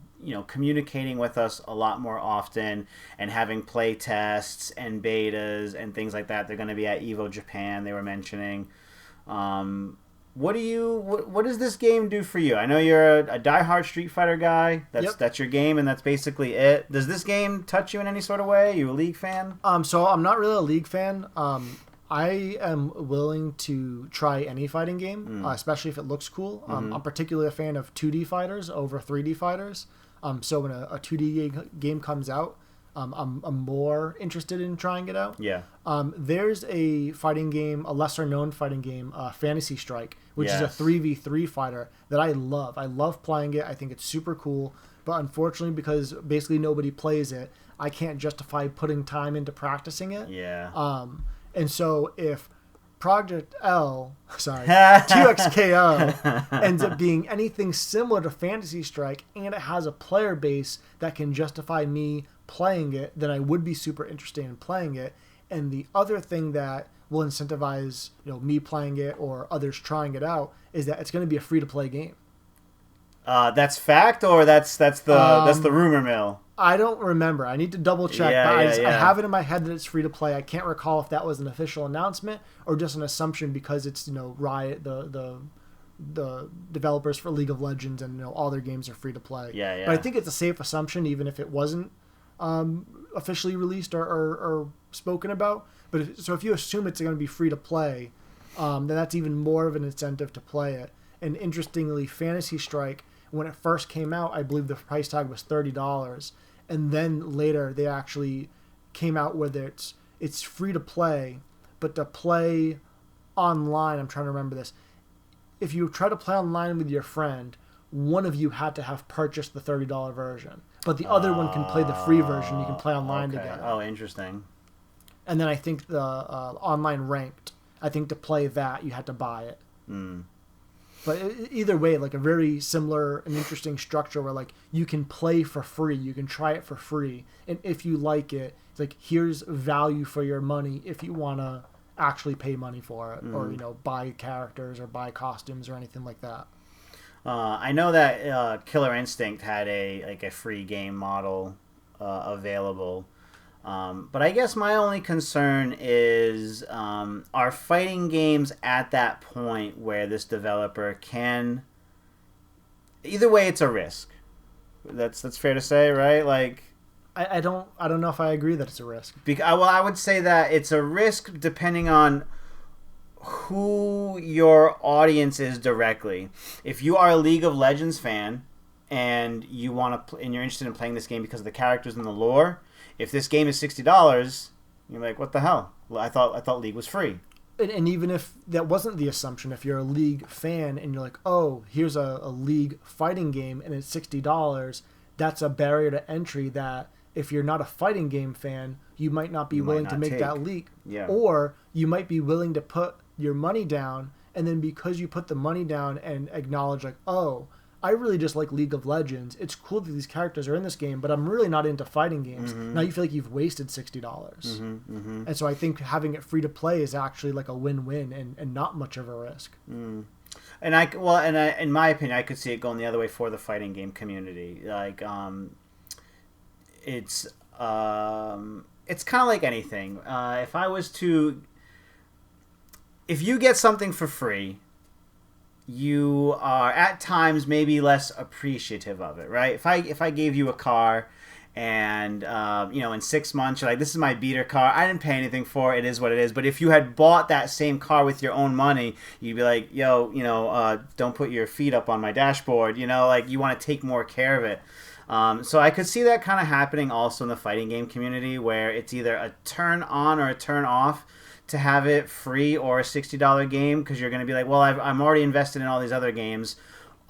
communicating with us a lot more often and having play tests and betas and things like that. They're going to be at Evo Japan, they were mentioning. What does this game do for you? I know you're a diehard Street Fighter guy. That's your game, and that's basically it. Does this game touch you in any sort of way? Are you a League fan? So I'm not really a League fan. I am willing to try any fighting game, especially if it looks cool. I'm particularly a fan of 2D fighters over 3D fighters. So when a 2D game comes out, I'm more interested in trying it out. There's a fighting game, a lesser-known fighting game, Fantasy Strike, which is a 3v3 fighter that I love. I love playing it. I think it's super cool. But unfortunately, because basically nobody plays it, I can't justify putting time into practicing it. And so if Project L, 2XKO, ends up being anything similar to Fantasy Strike, and it has a player base that can justify me playing it, then I would be super interested in playing it. And the other thing that will incentivize me playing it or others trying it out is that it's going to be a free-to-play game. That's fact, or that's the rumor mill? I don't remember. I need to double check. I have it in my head that it's free to play. I can't recall if that was an official announcement or just an assumption because it's Riot, the developers for League of Legends, and all their games are free to play. But I think it's a safe assumption, even if it wasn't officially released or spoken about. But so if you assume it's going to be free to play, then that's even more of an incentive to play it. And interestingly, Fantasy Strike, when it first came out, I believe the price tag was $30, and then later they actually came out with it's free to play, but to play online, I'm trying to remember this. If you try to play online with your friend, one of you had to have purchased the $30 version, but the other one can play the free version. You can play online together. Oh, interesting. And then I think the online ranked, I think to play that you had to buy it. But either way, like a very similar and interesting structure where like you can play for free, you can try it for free, and if you like it, it's like here's value for your money if you want to actually pay money for it, or buy characters or buy costumes or anything like that. I know that Killer Instinct had a free game model available. But I guess my only concern is are fighting games at that point where this developer can either way, it's a risk. That's fair to say, right? Like, I don't know if I agree that it's a risk. well, I would say that it's a risk depending on who your audience is directly. If you are a League of Legends fan and you want to, and you're interested in playing this game because of the characters and the lore, if this game is $60, you're like, what the hell? I thought League was free. And even if that wasn't the assumption, if you're a League fan and you're like, oh, here's a League fighting game and it's $60, that's a barrier to entry that if you're not a fighting game fan, you might not be willing to make that leap. Yeah. Or you might be willing to put your money down, and then because you put the money down and acknowledge like, oh, I really just like League of Legends. It's cool that these characters are in this game, but I'm really not into fighting games. Mm-hmm. Now you feel like you've wasted $60. Mm-hmm, mm-hmm. And so I think having it free to play is actually like a win-win and not much of a risk. Mm. And in my opinion, I could see it going the other way for the fighting game community. Like, it's kind of like anything. If you get something for free, you are at times maybe less appreciative of it, right? If I gave you a car and in 6 months you're like, this is my beater car, I didn't pay anything for it, it is what it is. But if you had bought that same car with your own money, you'd be like, don't put your feet up on my dashboard, like you want to take more care of it. So I could see that kind of happening also in the fighting game community, where it's either a turn on or a turn off to have it free or a $60 game, because you're going to be like, well, I'm already invested in all these other games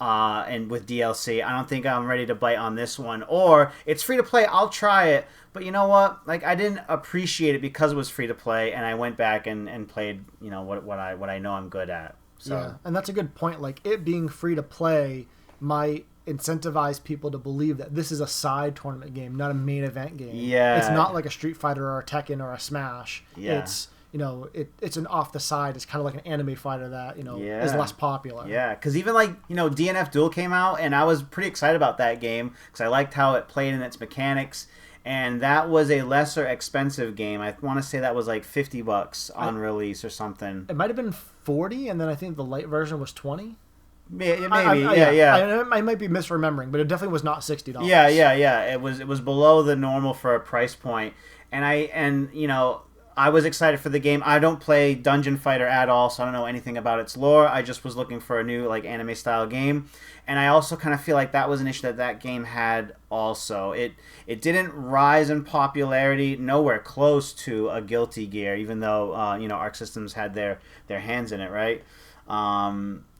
and with DLC. I don't think I'm ready to bite on this one. Or it's free to play, I'll try it, but you know what? Like, I didn't appreciate it because it was free to play, and I went back and played what I know I'm good at. So yeah, and that's a good point. Like, it being free to play might incentivize people to believe that this is a side tournament game, not a main event game. Yeah, it's not like a Street Fighter or a Tekken or a Smash. Yeah, it's an off the side. It's kind of like an anime fighter that is less popular. Yeah, because even DNF Duel came out, and I was pretty excited about that game because I liked how it played and its mechanics. And that was a lesser expensive game. I want to say that was like $50 on release or something. It might have been 40, and then I think the light version was 20. Maybe, yeah. I might be misremembering, but it definitely was not $60. Yeah. It was below the normal for a price point, and I was excited for the game. I don't play Dungeon Fighter at all, so I don't know anything about its lore. I just was looking for a new anime style game, and I also kind of feel like that was an issue that game had. Also, it didn't rise in popularity, nowhere close to a Guilty Gear, even though Arc Systems had their hands in it, right?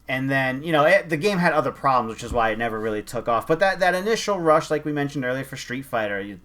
And then, the game had other problems, which is why it never really took off. But that initial rush, like we mentioned earlier for Street Fighter,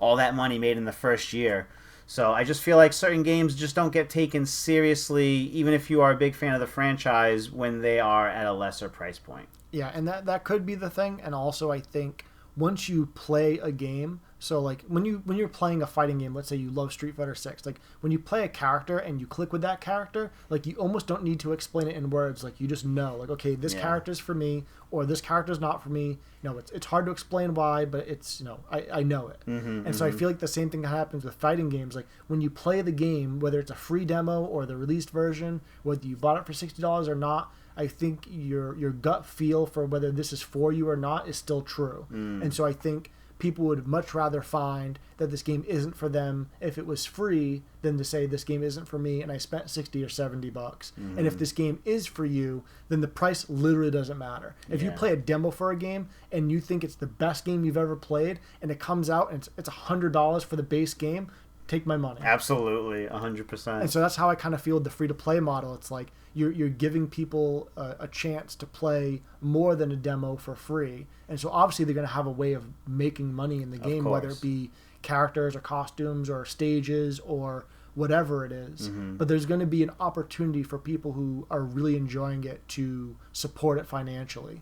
all that money made in the first year. So I just feel like certain games just don't get taken seriously, even if you are a big fan of the franchise, when they are at a lesser price point. Yeah, and that could be the thing. And also, I think once you play a game, so like when you're playing a fighting game, let's say you love Street Fighter 6, like when you play a character and you click with that character, like you almost don't need to explain it in words. Like you just know, like, okay, this character's for me, or this character's not for me. It's hard to explain why, but it's I know it. And so I feel like the same thing happens with fighting games. Like when you play the game, whether it's a free demo or the released version, whether you bought it for $60 or not, I think your gut feel for whether this is for you or not is still true. And so I think people would much rather find that this game isn't for them if it was free than to say this game isn't for me and I spent $60 or $70. And if this game is for you, then the price literally doesn't matter. If you play a demo for a game and you think it's the best game you've ever played and it comes out and it's $100 for the base game, take my money. Absolutely, 100%. And so that's how I kind of feel with the free-to-play model. It's like you're giving people a chance to play more than a demo for free. And so obviously they're going to have a way of making money in the game, whether it be characters or costumes or stages or whatever it is. But there's going to be an opportunity for people who are really enjoying it to support it financially.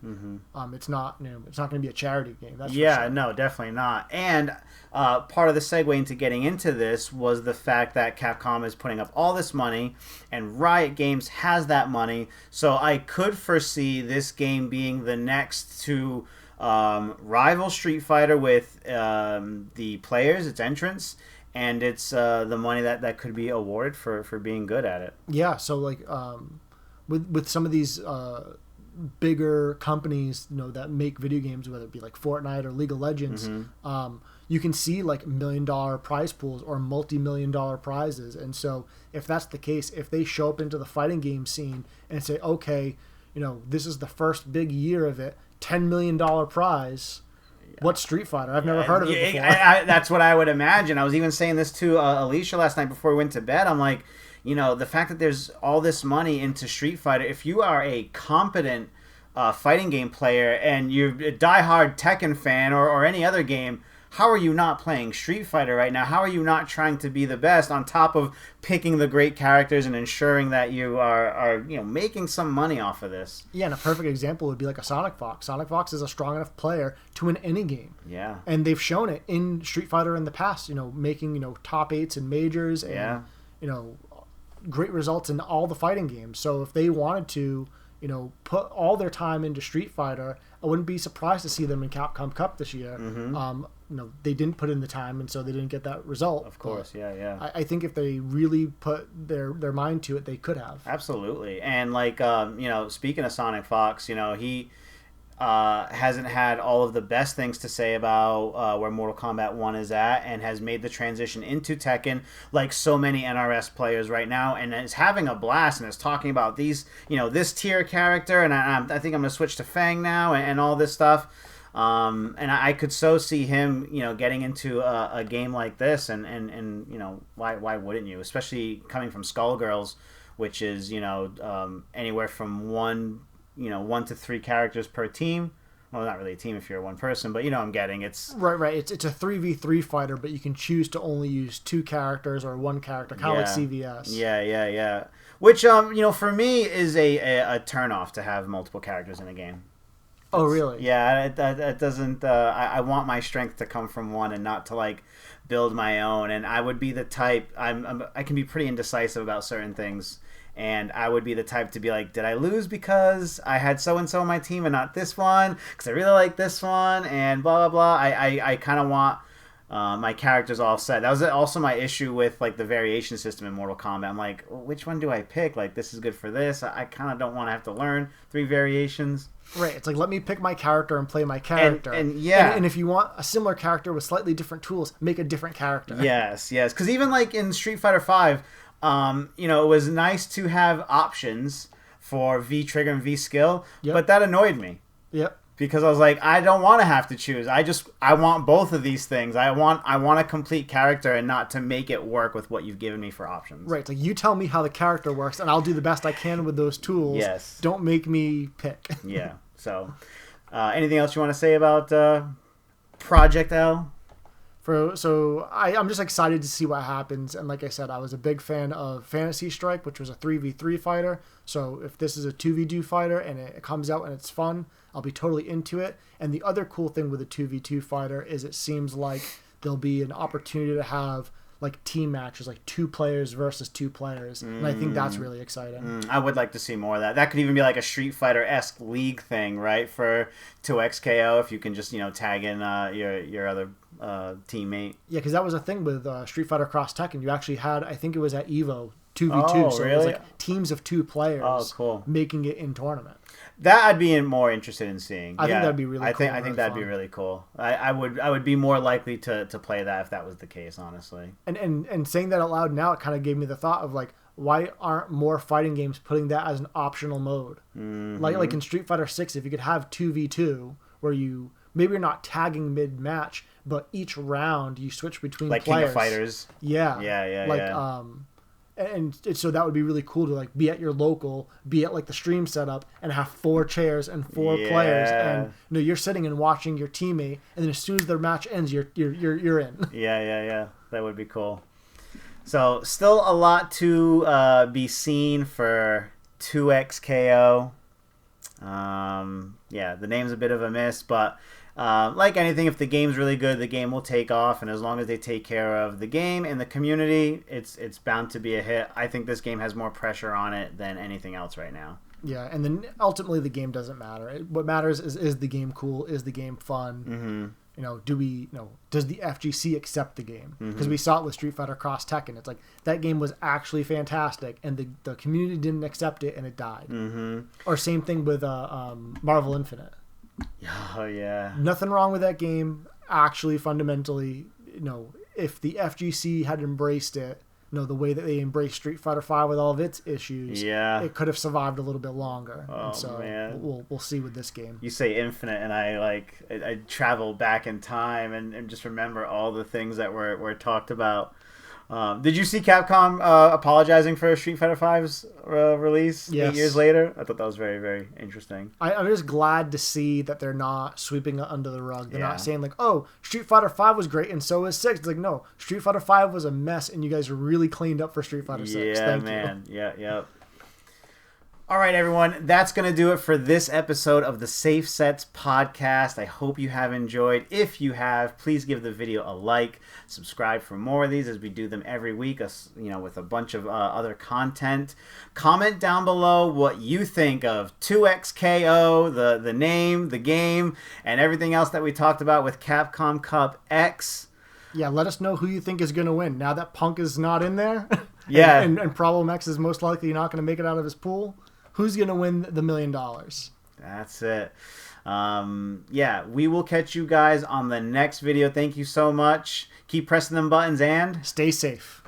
It's not it's not going to be a charity game. That's for sure. No, definitely not. And part of the segue into getting into this was the fact that Capcom is putting up all this money, and Riot Games has that money. So I could foresee this game being the next to rival Street Fighter with the players, its entrants, and it's the money that could be awarded for being good at it. Yeah, so like with some of these bigger companies, that make video games, whether it be like Fortnite or League of Legends, you can see like $1 million prize pools or multi-million-dollar prizes. And so if that's the case, if they show up into the fighting game scene and say, okay, this is the first big year of it, $10 million prize. What's Street Fighter? I've never heard of it before. That's what I would imagine. I was even saying this to Alicia last night before we went to bed. I'm like, the fact that there's all this money into Street Fighter, if you are a competent fighting game player and you're a diehard Tekken fan or any other game, how are you not playing Street Fighter right now? How are you not trying to be the best on top of picking the great characters and ensuring that you are making some money off of this? Yeah, and a perfect example would be like a Sonic Fox. Sonic Fox is a strong enough player to win any game. Yeah. And they've shown it in Street Fighter in the past, making, top 8s in majors and, great results in all the fighting games. So if they wanted to, put all their time into Street Fighter, I wouldn't be surprised to see them in Capcom Cup this year. Mm-hmm. They didn't put in the time, and so they didn't get that result. Of course, yeah. I think if they really put their mind to it, they could have. Absolutely. And speaking of Sonic Fox, he hasn't had all of the best things to say about where Mortal Kombat 1 is at, and has made the transition into Tekken like so many NRS players right now, and is having a blast and is talking about these, this tier character, and I think I'm going to switch to Fang now and all this stuff. And I could so see him, getting into a game like this, and why wouldn't you? Especially coming from Skullgirls, which is anywhere from 1 to 3 characters per team. Well, not really a team if you're one person, but I'm getting it's right. It's a 3v3 fighter, but you can choose to only use 2 characters or 1 character, kind of like CVS. Yeah. Which for me is a turnoff to have multiple characters in a game. Oh, really? Yeah, it doesn't. I want my strength to come from one and not to build my own. And I would be the type. I can be pretty indecisive about certain things, and I would be the type to be like, did I lose because I had so and so on my team and not this one? Because I really like this one, and blah blah blah. I kind of want my characters all set. That was also my issue with the variation system in Mortal Kombat. I'm like, well, which one do I pick? This is good for this. I kind of don't want to have to learn 3 variations. Right, it's let me pick my character and play my character. And if you want a similar character with slightly different tools, make a different character. Yes. Because even in Street Fighter V, it was nice to have options for V trigger and V skill, but that annoyed me. Yep. Because I was like, I don't want to have to choose. I want both of these things. I want a complete character and not to make it work with what you've given me for options. Right. It's you tell me how the character works, and I'll do the best I can with those tools. Yes. Don't make me pick. Yeah. So, anything else you want to say about Project L? I'm just excited to see what happens. And like I said, I was a big fan of Fantasy Strike, which was a 3v3 fighter. So if this is a 2v2 fighter and it comes out and it's fun, I'll be totally into it. And the other cool thing with a 2v2 fighter is it seems like there'll be an opportunity to have team matches, 2 players versus 2 players. And I think that's really exciting. I would like to see more of that. That could even be a Street Fighter-esque league thing, right? For 2XKO, if you can just, tag in your other teammate. Yeah, because that was a thing with Street Fighter Cross Tekken. You actually had, I think it was at EVO, 2v2. Oh, so really? It was teams of 2 players cool. making it in tournament. That I'd be more interested in seeing. I think that'd be really cool. I think that'd be really cool. I would be more likely to play that if that was the case, honestly. And saying that out loud now, it kind of gave me the thought of why aren't more fighting games putting that as an optional mode? Mm-hmm. Like in Street Fighter 6, if you could have 2v2 where maybe you're not tagging mid-match, but each round you switch between players. King of Fighters. Yeah. Yeah. And so that would be really cool to be at your local, be at the stream setup, and have 4 chairs and 4 players, and you're sitting and watching your teammate, and then as soon as their match ends, you're in. Yeah. That would be cool. So still a lot to be seen for 2XKO. The name's a bit of a miss, but like anything, if the game's really good, the game will take off, and as long as they take care of the game and the community, it's bound to be a hit. I think this game has more pressure on it than anything else right now. Yeah, and then ultimately the game doesn't matter. What matters is the game cool? Is the game fun? does the FGC accept the game? Because we saw it with Street Fighter Cross Tekken. It's like that game was actually fantastic, and the community didn't accept it, and it died. Or same thing with Marvel Infinite. Oh yeah. Nothing wrong with that game. Actually, fundamentally, if the FGC had embraced it, the way that they embraced Street Fighter V with all of its issues, it could have survived a little bit longer. Oh, and so man. We'll see with this game. You say Infinite, and I travel back in time and just remember all the things that were talked about. Did you see Capcom apologizing for Street Fighter V's release 8 years later? I thought that was very, very interesting. I'm just glad to see that they're not sweeping it under the rug. They're not saying like, oh, Street Fighter V was great and so was 6. It's like, no, Street Fighter V was a mess and you guys really cleaned up for Street Fighter 6. Thank you. Yeah. All right, everyone. That's going to do it for this episode of the Safe Sets podcast. I hope you have enjoyed. If you have, please give the video a like. Subscribe for more of these as we do them every week, with a bunch of other content. Comment down below what you think of 2XKO, the name, the game, and everything else that we talked about with Capcom Cup X. Yeah, let us know who you think is going to win. Now that Punk is not in there, yeah, and Problem X is most likely not going to make it out of his pool. Who's going to win the $1 million? That's it. We will catch you guys on the next video. Thank you so much. Keep pressing them buttons and stay safe.